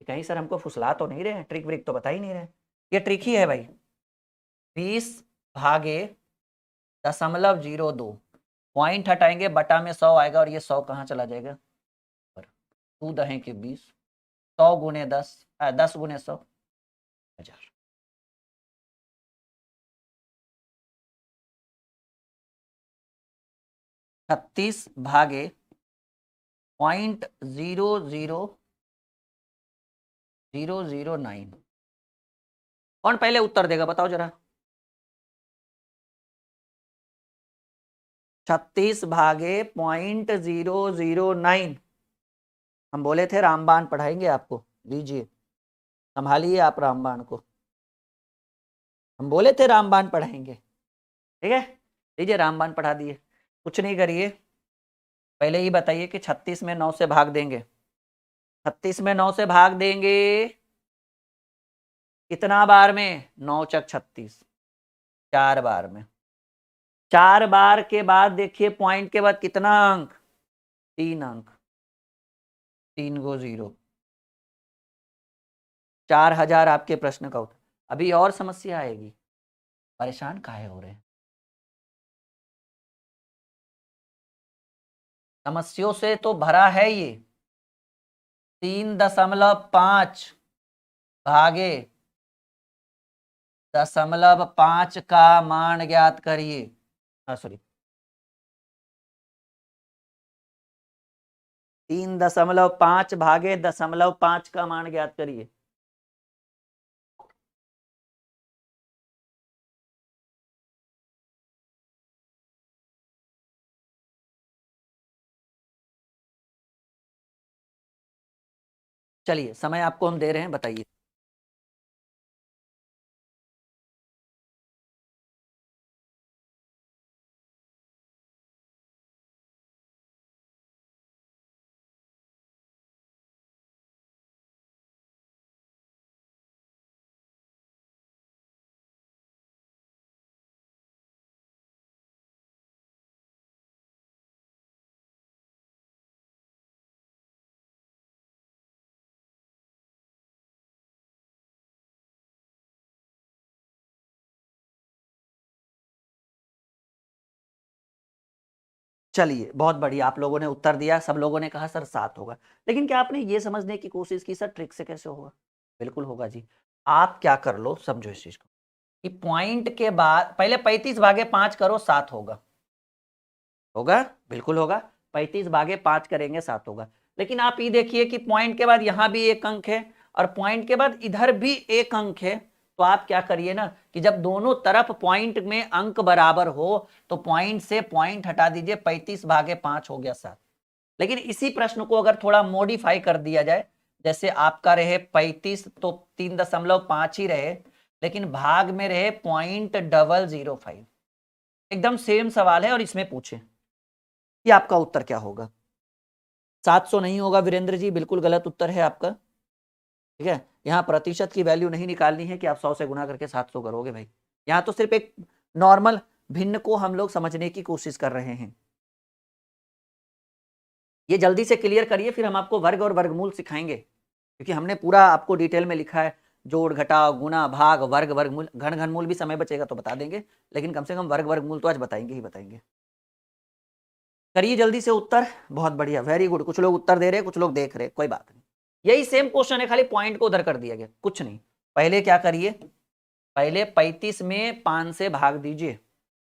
A: कहीं सर हमको फुसला तो नहीं रहे हैं, ट्रिक व्रिक तो बता ही नहीं रहे। ये ट्रिक ही है भाई। 20 भागे 0.02, पॉइंट हटाएंगे, बटा में 100 आएगा और ये 100 कहाँ चला जाएगा? 2 दहें के 20, 100 गुने 10, 10 गुने 100, 1000। छत्तीस भागे 0.00009। कौन पहले उत्तर देगा बताओ जरा? 36 भागे 0.009। हम बोले थे रामबाण पढ़ाएंगे आपको, लीजिए संभालिए आप रामबाण को। हम बोले थे रामबाण पढ़ाएंगे, ठीक है, लीजिए रामबाण पढ़ा दिए। कुछ नहीं करिए, पहले ही बताइए कि 36 में 9 से भाग देंगे। 36 में 9 से भाग देंगे कितना बार में? 9 चक 36, 4 बार में। 4 बार के बाद देखिए पॉइंट के बाद कितना अंक? 3 अंक। 3 गो 0, 4000 आपके प्रश्न का उत्तर। अभी और समस्या आएगी, परेशान काहे हो रहे हैं? समस्याओं से तो भरा है ये। 3.5 भागे 0.5 का मान ज्ञात करिए। सॉरी, 3.5 भागे 0.5 का मान ज्ञात करिए। चलिए समय आपको हम दे रहे हैं, बताइए। चलिए बहुत बढ़िया, आप लोगों ने उत्तर दिया। सब लोगों ने कहा सर 7 होगा, लेकिन क्या आपने ये समझने की कोशिश की सर ट्रिक से कैसे होगा? बिल्कुल होगा जी। आप क्या कर लो, समझो इस चीज को कि पॉइंट के बाद पहले 35 भागे 5 करो, 7 होगा। होगा, बिल्कुल होगा। 35 भागे 5 करेंगे 7 होगा। लेकिन आप ये देखिए कि पॉइंट के बाद यहां भी एक अंक है और पॉइंट के बाद इधर भी एक अंक है। तो आप क्या करिए ना कि जब दोनों तरफ पॉइंट में अंक बराबर हो तो पॉइंट से पॉइंट हटा दीजिए, 35 भागे 5 हो गया 7। लेकिन इसी प्रश्न को अगर थोड़ा मॉडिफाई कर दिया जाए, जैसे आपका रहे 35 तो 3.5 ही रहे, लेकिन भाग में रहे 0.005। एकदम सेम सवाल है और इसमें पूछे कि आपका उत्तर क्या होगा? 700 नहीं होगा वीरेंद्र जी, बिल्कुल गलत उत्तर है आपका। ठीक है, यहाँ प्रतिशत की वैल्यू नहीं निकालनी है कि आप 100 से गुना करके 700 करोगे भाई। यहाँ तो सिर्फ एक नॉर्मल भिन्न को हम लोग समझने की कोशिश कर रहे हैं। ये जल्दी से क्लियर करिए, फिर हम आपको वर्ग और वर्गमूल सिखाएंगे, क्योंकि हमने पूरा आपको डिटेल में लिखा है, जोड़ घटाव गुणा भाग वर्ग वर्गमूल। घन घनमूल भी समय बचेगा तो बता देंगे, लेकिन कम से कम वर्ग वर्गमूल तो आज बताएंगे ही बताएंगे। करिए जल्दी से उत्तर। बहुत बढ़िया, वेरी गुड। कुछ लोग उत्तर दे रहे हैं, कुछ लोग देख रहे हैं, कोई बात नहीं। यही सेम क्वेश्चन है, खाली पॉइंट को उधर कर दिया गया, कुछ नहीं। पहले क्या करिए, पहले 35 में 5 से भाग दीजिए,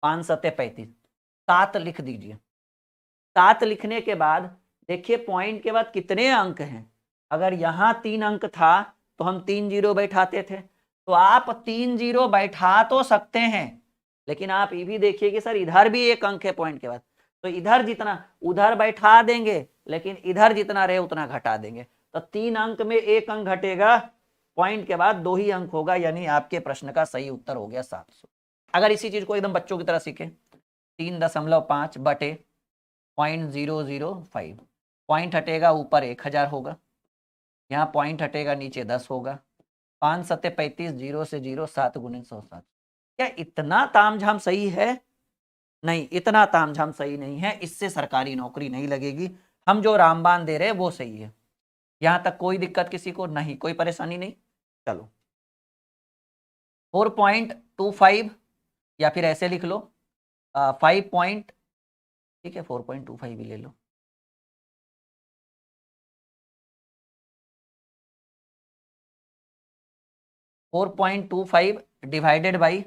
A: 5 सत्ते 35, 7 लिख दीजिए। 7 लिखने के बाद देखिए पॉइंट के बाद कितने अंक हैं। अगर यहाँ 3 अंक था तो हम 3 जीरो बैठाते थे, तो आप 3 जीरो बैठा तो सकते हैं, लेकिन आप ये भी देखिए कि सर इधर भी एक अंक है पॉइंट के बाद, तो इधर जितना उधर बैठा देंगे, लेकिन इधर जितना रहे उतना घटा देंगे। तो 3 अंक में एक अंक घटेगा, पॉइंट के बाद 2 ही अंक होगा, यानी आपके प्रश्न का सही उत्तर हो गया 700। अगर इसी चीज को एकदम बच्चों की तरह सीखे, 3.5 बटे 0.005, पॉइंट हटेगा ऊपर 1000 होगा, यहाँ पॉइंट हटेगा नीचे 10 होगा, 5 सत्ते 35, 0 से 0, 7 गुने 107। क्या इतना तामझाम सही है? नहीं, इतना तामझाम सही नहीं है, इससे सरकारी नौकरी नहीं लगेगी। हम जो रामबाण दे रहे हैं वो सही है। यहां तक कोई दिक्कत किसी को नहीं, कोई परेशानी नहीं। चलो 4.25 या फिर ऐसे लिख लो 5 पॉइंट, ठीक है 4.25 भी ले लो। .25 डिवाइडेड बाई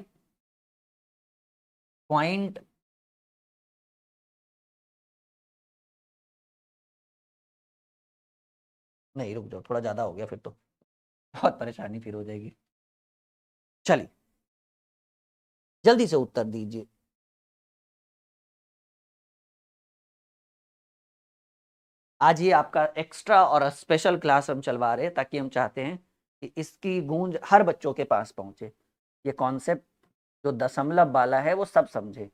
A: पॉइंट, नहीं रुक जाओ, थोड़ा ज्यादा हो गया फिर तो, बहुत परेशानी फिर हो जाएगी। चलिए जल्दी से उत्तर दीजिए। आज ये आपका एक्स्ट्रा और स्पेशल क्लास हम चलवा रहे हैं ताकि हम चाहते हैं कि इसकी गूंज हर बच्चों के पास पहुंचे, ये कॉन्सेप्ट जो दशमलव वाला है वो सब समझे।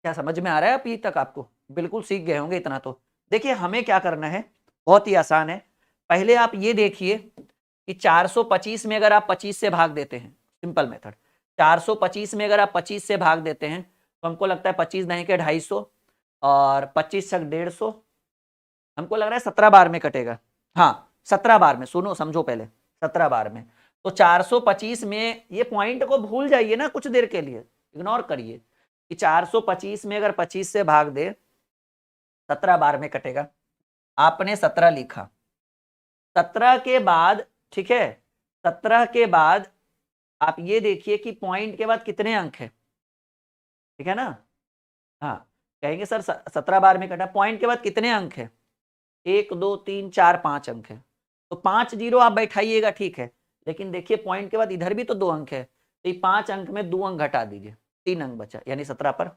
A: क्या समझ में आ रहा है अभी तक आपको? बिल्कुल सीख गए होंगे इतना तो। देखिए हमें क्या करना है, बहुत ही आसान है। पहले आप ये देखिए कि 425 में अगर आप 25 से भाग देते हैं, सिंपल मेथड, 425 में अगर आप 25 से भाग देते हैं तो हमको लगता है 25 नहीं के 250 और 25 तक 150, हमको लग रहा है 17 बार में कटेगा। हाँ 17 बार में, सुनो समझो पहले, 17 बार में। तो 425 में, ये पॉइंट को भूल जाइए ना कुछ देर के लिए, इग्नोर करिए कि 425 में अगर 25 से भाग दे 17 बार में कटेगा। आपने 17 लिखा, 17 के बाद, ठीक है 17 के बाद आप ये देखिए कि पॉइंट के बाद कितने अंक है, ठीक है ना। हाँ कहेंगे सर 17 बार में कटा, पॉइंट के बाद कितने अंक है, 1 2 3 4 5 अंक है। तो 5 जीरो आप बैठाइएगा, ठीक है, लेकिन देखिए पॉइंट के बाद इधर भी तो 2 अंक है, तो ये 5 अंक में 2 अंक घटा दीजिए, 3 अंक बचा, यानी 17 पर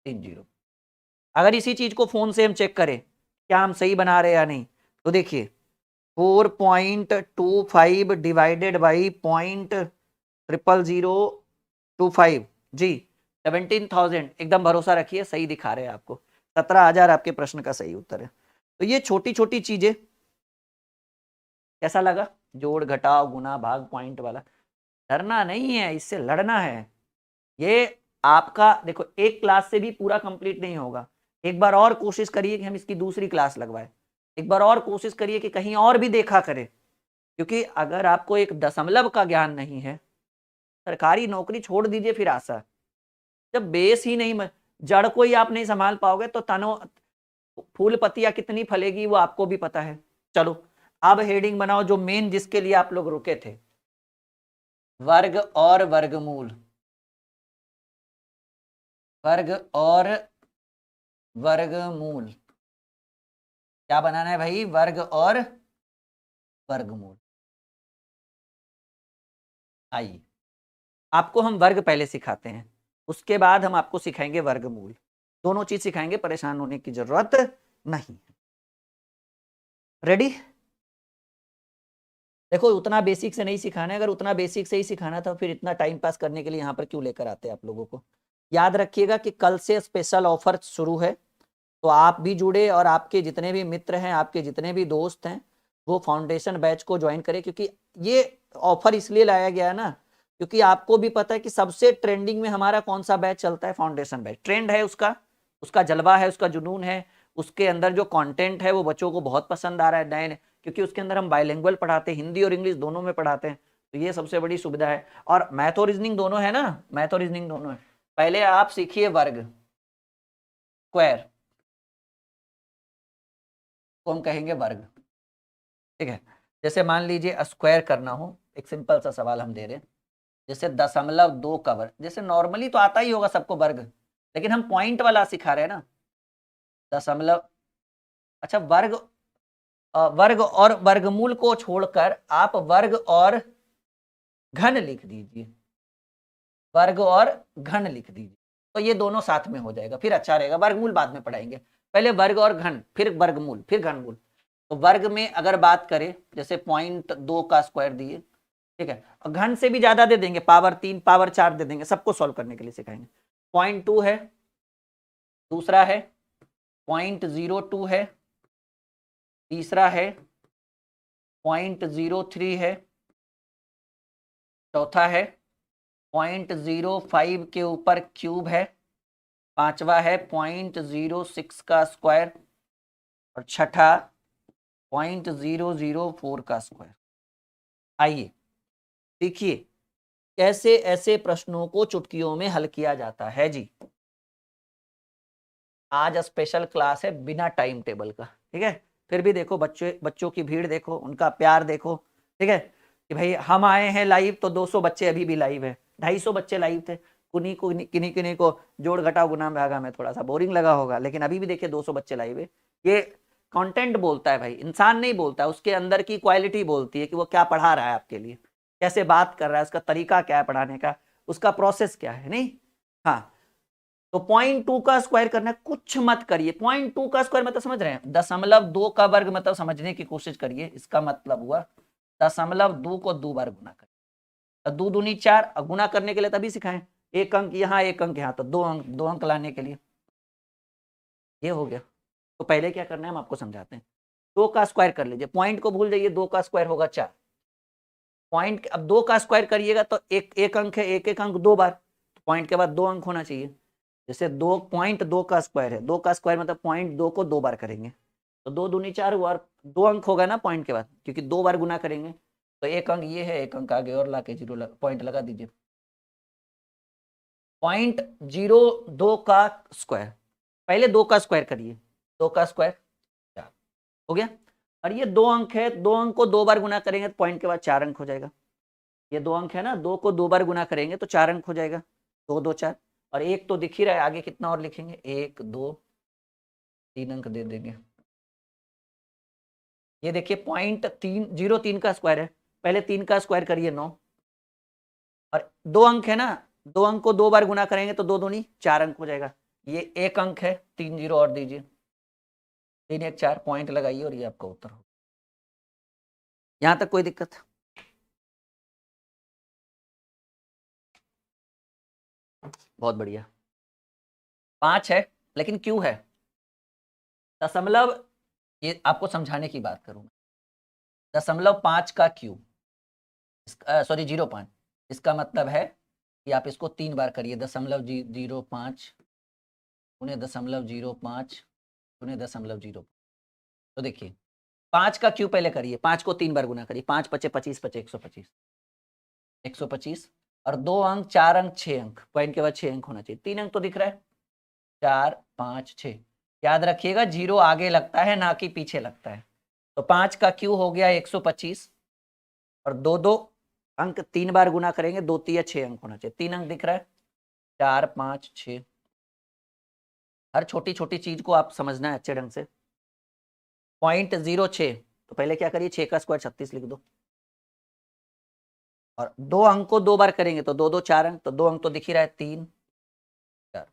A: 3 जीरो। अगर इसी चीज को फोन से हम चेक करें क्या हम सही बना रहे हैं या नहीं, तो देखिए 4.25 डिवाइडेड बाई 0.00025 जी 17,000, एकदम भरोसा रखिए सही दिखा रहे हैं आपको, 17,000 आपके प्रश्न का सही उत्तर है। तो ये छोटी छोटी चीजें कैसा लगा, जोड़ घटाव गुना भाग पॉइंट वाला, डरना नहीं है, इससे लड़ना है। ये आपका देखो एक क्लास से भी पूरा कंप्लीट नहीं होगा, एक बार और कोशिश करिए कि हम इसकी दूसरी क्लास लगवाए, एक बार और कोशिश करिए कि कहीं और भी देखा करें, क्योंकि अगर आपको एक दशमलव का ज्ञान नहीं है, सरकारी नौकरी छोड़ दीजिए फिर आशा, जब बेस ही नहीं, जड़ को ही आप नहीं संभाल पाओगे तो तनो फूल पत्तियां कितनी फलेगी वो आपको भी पता है। चलो अब हेडिंग बनाओ जो मेन जिसके लिए आप लोग रुके थे, वर्ग और वर्गमूल, वर्ग और वर्गमूल, क्या बनाना है भाई, वर्ग और वर्गमूल। आइए आपको हम वर्ग पहले सिखाते हैं, उसके बाद हम आपको सिखाएंगे वर्गमूल, दोनों चीज सिखाएंगे, परेशान होने की जरूरत नहीं। रेडी? देखो उतना बेसिक से नहीं सिखाना है, अगर उतना बेसिक से ही सिखाना था फिर इतना टाइम पास करने के लिए यहाँ पर क्यों लेकर आते हैं आप लोगों को। याद रखिएगा कि कल से स्पेशल ऑफर शुरू है, तो आप भी जुड़े और आपके जितने भी मित्र हैं, आपके जितने भी दोस्त हैं, वो फाउंडेशन बैच को ज्वाइन करें, क्योंकि ये ऑफर इसलिए लाया गया है ना, क्योंकि आपको भी पता है कि सबसे ट्रेंडिंग में हमारा कौन सा बैच चलता है, फाउंडेशन बैच। ट्रेंड है उसका, उसका जलवा है, उसका जुनून है, उसके अंदर जो कंटेंट है वो बच्चों को बहुत पसंद आ रहा है नए, क्योंकि उसके अंदर हम बाइलिंगुअल पढ़ाते हैं, हिंदी और इंग्लिश दोनों में पढ़ाते हैं, तो ये सबसे बड़ी सुविधा है। और मैथ और रीजनिंग दोनों है ना, मैथ और रीजनिंग दोनों है। पहले आप सीखिए वर्ग, स्क्वायर को हम कहेंगे वर्ग, ठीक है। जैसे मान लीजिए स्क्वायर करना हो, एक सिंपल सा सवाल हम दे रहे हैं, जैसे 0.2 का वर्ग, जैसे नॉर्मली तो आता ही होगा सबको वर्ग, लेकिन हम पॉइंट वाला सिखा रहे हैं ना, दशमलव। अच्छा वर्ग और वर्गमूल को छोड़कर आप वर्ग और घन लिख दीजिए, वर्ग और घन लिख दीजिए, तो ये दोनों साथ में हो जाएगा, फिर अच्छा रहेगा। वर्गमूल बाद में पढ़ाएंगे, पहले वर्ग और घन, फिर वर्गमूल, फिर घनमूल। तो वर्ग में अगर बात करें जैसे 0.2 का स्क्वायर दिए, ठीक है, और घन से भी ज्यादा दे देंगे, पावर 3 पावर 4 दे देंगे, सबको सॉल्व करने के लिए सिखाएंगे। 0.2 है, दूसरा है 0.02 है, तीसरा है 0.03 है, चौथा है 0.05 के ऊपर क्यूब है, पांचवा है 0.06 का स्क्वायर, और छठा 0.004 का स्क्वायर। आइए देखिए कैसे ऐसे प्रश्नों को चुटकियों में हल किया जाता है जी। आज स्पेशल क्लास है बिना टाइम टेबल का, ठीक है, फिर भी देखो बच्चों की भीड़ देखो, उनका प्यार देखो, ठीक है, कि भाई हम आए हैं लाइव तो 200 बच्चे अभी भी लाइव है, 250 बच्चे लाइव थे, किन्हीं को जोड़ घटाव गुना भागा में थोड़ा सा बोरिंग लगा होगा, लेकिन अभी भी देखिए 200 बच्चे लाइव है। ये कंटेंट बोलता है भाई, इंसान नहीं बोलता है, उसके अंदर की क्वालिटी बोलती है कि वो क्या पढ़ा रहा है आपके लिए, कैसे बात कर रहा है, उसका तरीका क्या है पढ़ाने का, उसका प्रोसेस क्या है। नहीं, हाँ, तो 0.2 का स्क्वायर करना है, कुछ मत करिए। 0.2 का स्क्वायर मतलब समझ रहे हैं, 0.2 का वर्ग मतलब समझने की कोशिश करिए, इसका मतलब हुआ 0.2 को 2 बार गुना करें, तो 2 दूनी 4, गुना करने के लिए तभी सिखाएं, एक अंक यहाँ एक अंक यहाँ, तो 2 अंक लाने के लिए ये हो गया। तो पहले क्या करना है हम आपको समझाते हैं। 2 का स्क्वायर कर लीजिए, पॉइंट को भूल जाइए, 2 का स्क्वायर होगा 4, पॉइंट अब 2 का स्क्वायर करिएगा तो एक अंक है, एक अंक 2 बार, पॉइंट के बाद 2 अंक होना चाहिए। जैसे 2.2 का स्क्वायर है, 2 का स्क्वायर मतलब 0.2 को 2 बार करेंगे, तो 2 दूनी 4 हुआ, और 2 अंक होगा ना पॉइंट के बाद, क्योंकि 2 बार गुना करेंगे, तो एक अंक ये है, एक अंक आगे और ला के 0 पॉइंट लगा दीजिए। 0.02 का स्क्वायर, पहले 2 का स्क्वायर करिए, 2 का स्क्वायर 4 हो गया, और ये 2 अंक है, 2 अंक को 2 बार गुना करेंगे तो पॉइंट के बाद 4 अंक हो जाएगा। ये 2 अंक है ना, 2 को 2 बार गुना करेंगे तो 4 अंक हो जाएगा, 2 2 4, और एक तो दिख ही रहा है, आगे कितना और लिखेंगे, 1 2 3 अंक दे देंगे। ये देखिए 0.03 का स्क्वायर है, पहले 3 का स्क्वायर करिए 9, और 2 अंक है ना, 2 अंक को 2 बार गुना करेंगे तो 2 दूनी 4 अंक हो जाएगा। ये एक अंक है, 3 0 और दीजिए, 3 1 4 पॉइंट लगाइए, और ये आपका उत्तर हो। यहां तक कोई दिक्कत? बहुत बढ़िया। 5 है, लेकिन क्यों है दशमलव, ये आपको समझाने की बात करूं, 0.5 का क्यूब, सॉरी 0.5, इसका मतलब है कि आप इसको 3 बार करिए, 0.05 उन्हें 0.05 उन्हें 0.05। तो देखिए 5 का क्यूब पहले करिए, 5 को 3 बार गुना करिए, 5 पचे 25 पचे 125, 125, और 2 अंक 4 अंक 6 अंक, पॉइंट के बाद 6 अंक होना चाहिए, 3 अंक तो दिख रहा है, 4 5 6, याद रखिएगा 0 आगे लगता है ना कि पीछे लगता है। तो 5 का क्यू हो गया 125, और 2 2 अंक 3 बार गुना करेंगे, 2 3 6 अंक होना चाहिए, 3 अंक दिख रहा है, 4 5 6। हर छोटी छोटी चीज को आप समझना है अच्छे ढंग से। 0.06, तो पहले क्या करिए, 6 का स्क्वायर 36 लिख दो, और 2 अंक को 2 बार करेंगे तो 2 2 4 अंक, तो 2 अंक तो दिख ही रहा है, 3 4।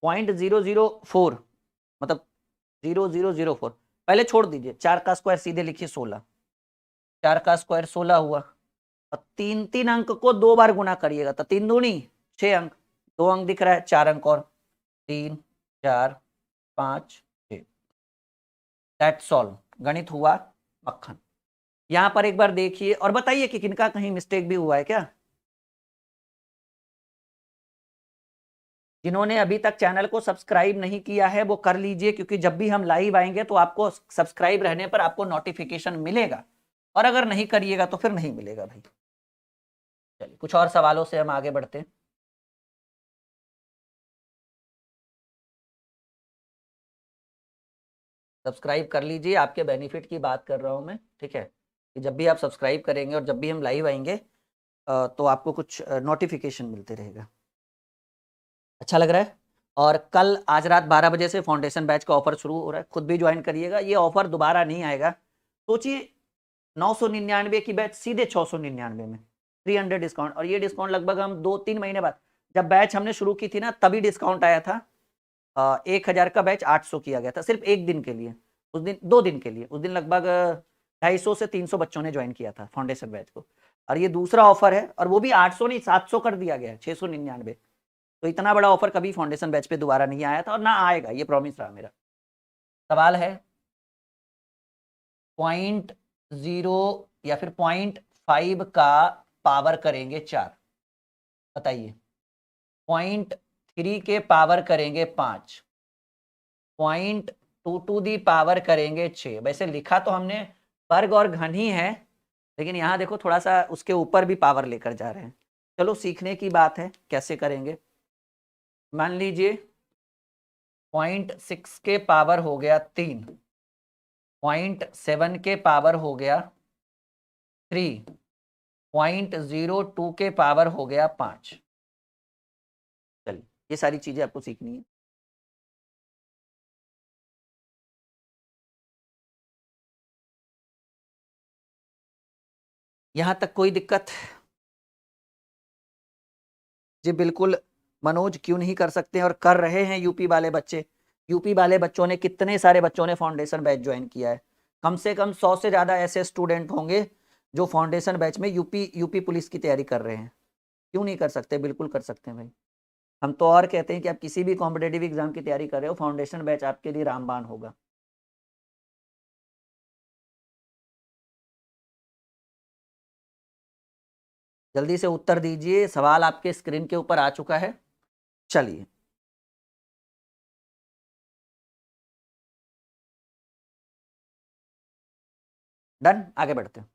A: 0.004 मतलब 0004, पहले छोड़ दीजिए, 4 का स्क्वायर सीधे लिखिए 16, 4 का स्क्वायर 16 हुआ, और 3 3 अंक को 2 बार गुना करिएगा तो 3 दूनी 6 अंक, 2 अंक दिख रहा है, 4 अंक और 3 4 5 6, दैट्स ऑल। गणित हुआ मक्खन। यहां पर एक बार देखिए और बताइए कि किनका कहीं मिस्टेक भी हुआ है क्या। जिन्होंने अभी तक चैनल को सब्सक्राइब नहीं किया है वो कर लीजिए, क्योंकि जब भी हम लाइव आएंगे तो आपको सब्सक्राइब रहने पर आपको नोटिफिकेशन मिलेगा, और अगर नहीं करिएगा तो फिर नहीं मिलेगा भाई। चलिए कुछ और सवालों से हम आगे बढ़ते हैं। सब्सक्राइब कर लीजिए, आपके बेनिफिट की बात कर रहा हूं मैं, ठीक है, कि जब भी आप सब्सक्राइब करेंगे और जब भी हम लाइव आएंगे तो आपको कुछ नोटिफिकेशन मिलते रहेगा। अच्छा लग रहा है। और कल आज रात 12 बजे से फाउंडेशन बैच का ऑफर शुरू हो रहा है, खुद भी ज्वाइन करिएगा, ये ऑफर दोबारा नहीं आएगा। सोचिए 999 की बैच सीधे 699 में, 300 डिस्काउंट, और ये डिस्काउंट लगभग हम 2-3 महीने बाद, जब बैच हमने शुरू की थी ना तभी डिस्काउंट आया था, 1000 का बैच 800 किया गया था सिर्फ एक दिन के लिए, उस दिन 2 दिन के लिए। उस दिन लगभग 250 से 300 बच्चों ने ज्वाइन किया था फाउंडेशन बैच को। और ये दूसरा ऑफर है, और वो भी 800 नहीं 700 कर दिया गया है, 699। तो इतना बड़ा ऑफर कभी फाउंडेशन बैच पे दोबारा नहीं आया था और ना आएगा, ये प्रॉमिस रहा मेरा। सवाल है 0.0 या फिर 0.5 का पावर करेंगे 4, बताइए। 0.3 के पावर करेंगे 5, 0.2 टू दी पावर करेंगे 6। वैसे लिखा तो हमने वर्ग और घन ही है, लेकिन यहाँ देखो थोड़ा सा उसके ऊपर भी पावर लेकर जा रहे हैं। चलो सीखने की बात है, कैसे करेंगे। मान लीजिए 0.6 के पावर हो गया 3, 0.7 के पावर हो गया 3, 0.02 के पावर हो गया 5। चलिए ये सारी चीजें आपको सीखनी है। यहां तक कोई दिक्कत? जी बिल्कुल। मनोज क्यों नहीं कर सकते और कर रहे हैं यूपी वाले बच्चे। यूपी वाले बच्चों ने, कितने सारे बच्चों ने फाउंडेशन बैच ज्वाइन किया है। कम से कम 100 से ज्यादा ऐसे स्टूडेंट होंगे जो फाउंडेशन बैच में यूपी पुलिस की तैयारी कर रहे हैं। क्यों नहीं कर सकते, बिल्कुल कर सकते हैं भाई। हम तो और कहते हैं कि आप किसी भी कॉम्पिटेटिव एग्जाम की तैयारी कर रहे हो, फाउंडेशन बैच आपके लिए रामबाण होगा। जल्दी से उत्तर दीजिए, सवाल आपके स्क्रीन के ऊपर आ चुका है। चलिए डन, आगे बढ़ते हैं।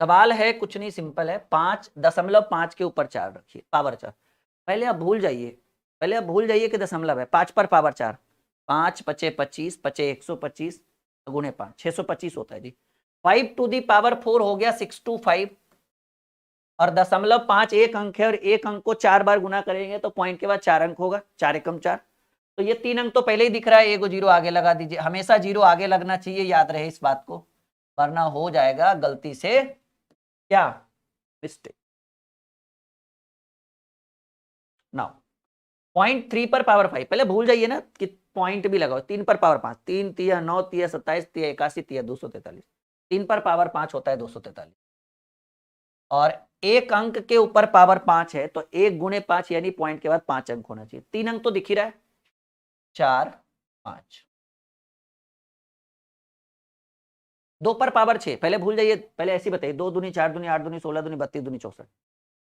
A: सवाल है कुछ नहीं, सिंपल है। 5.5 के ऊपर 4 रखिए, पावर 4। पहले आप भूल जाइए, पहले आप भूल जाइए कि दशमलव है। 5 पर पावर 4, 5 पचे 25, पचे 125 गुणे 5, 625 होता है जी। 5 टू दी पावर 4 हो गया 625, और 0.5 एक अंक है, और एक अंक को 4 बार गुना करेंगे तो पॉइंट के बाद 4 अंक होगा, 4 एकम 4। तो ये 3 अंक तो पहले ही दिख रहा है, एगो जीरो आगे लगा दीजिए। हमेशा जीरो आगे लगना चाहिए, याद रहे इस बात को, वरना हो जाएगा गलती से क्या, मिस्टेक। नाउ 0.3 पर पावर 5, पहले भूल जाइए ना कि पॉइंट भी लगाओ। 3 पर पावर 5, 3 तिया 9 तिया 27 तिया 81 तिया 243, 3 पर पावर 5 होता है 243। और एक अंक के ऊपर पावर 5 है तो 1 गुणे 5 यानी पॉइंट के बाद 5 अंक होना चाहिए। 3 अंक तो दिख ही रहा है, 4 5। 2 पर पावर 6, पहले भूल जाइए, पहले ऐसी बताइए। 2 दूनी 4 दूनी 8 दूनी 16 दूनी 32 दूनी 64।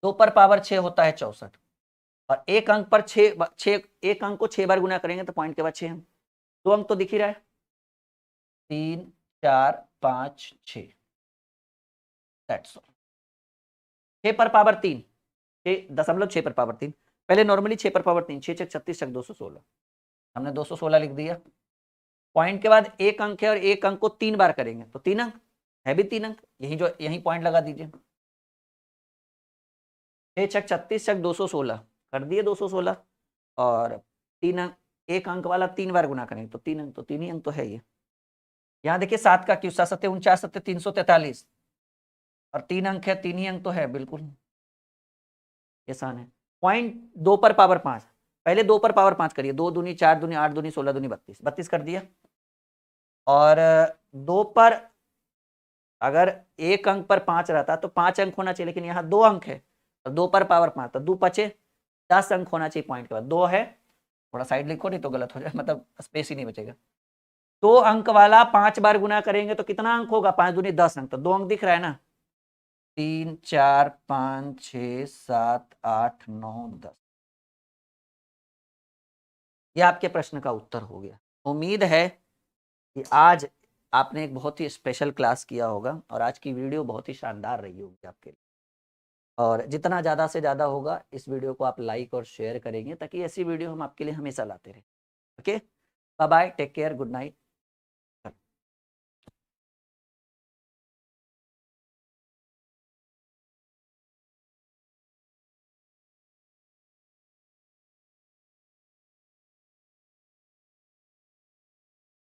A: 2 पर पावर 6 होता है 64, और एक अंक पर 6, एक अंक को 6 बार गुना करेंगे तो पॉइंट के बाद 6 अंक। 2 अंक तो दिख ही रहा है, 3 4 5 6। That's all. 6 पर पावर 3, 6.6 पर पावर 3। पहले नॉर्मली 6 पर पावर 3, 6 छक 36 छक 216, हमने 216 लिख दिया। पॉइंट के बाद एक अंक है, और एक अंक को 3 बार करेंगे तो 3 अंक है, भी 3 अंक, यही पॉइंट लगा दीजिए। 6 छक 36 छक 216 कर दिए 216, और 3 अंक, एक अंक वाला 3 बार गुना करेंगे तो 3 अंक, तो 3 ही अंक तो है ये। यहाँ देखिए 7 का क्यों, 7 सत्ते 49 सत्ते 343, और 3 अंक है, 3 ही अंक तो है, बिल्कुल आसान है। 0.2 पर पावर 5, पहले 2 पर पावर 5 करिए। 2 दूनी 4 दूनी 8 दूनी 16 दूनी 32, 32 कर दिया। और 2 पर अगर एक अंक पर 5 रहता तो 5 अंक होना चाहिए, लेकिन यहाँ 2 अंक है, तो 2 पर पावर 5 तो 2 पचे 10 अंक होना चाहिए। पॉइंट के बाद 2 है, थोड़ा साइड लिखो नहीं तो गलत हो जाए, मतलब स्पेस ही नहीं बचेगा। 2 अंक वाला 5 बार गुना करेंगे तो कितना अंक होगा, 5 दूनी 10 अंक, तो 2 अंक दिख रहा है ना। 3 4 5 6 7 8 9 10, ये आपके प्रश्न का उत्तर हो गया। उम्मीद है कि आज आपने एक बहुत ही स्पेशल क्लास किया होगा, और आज की वीडियो बहुत ही शानदार रही होगी आपके लिए। और जितना ज़्यादा से ज़्यादा होगा इस वीडियो को आप लाइक और शेयर करेंगे, ताकि ऐसी वीडियो हम आपके लिए हमेशा लाते रहें। Okay, bye bye, take care, good night.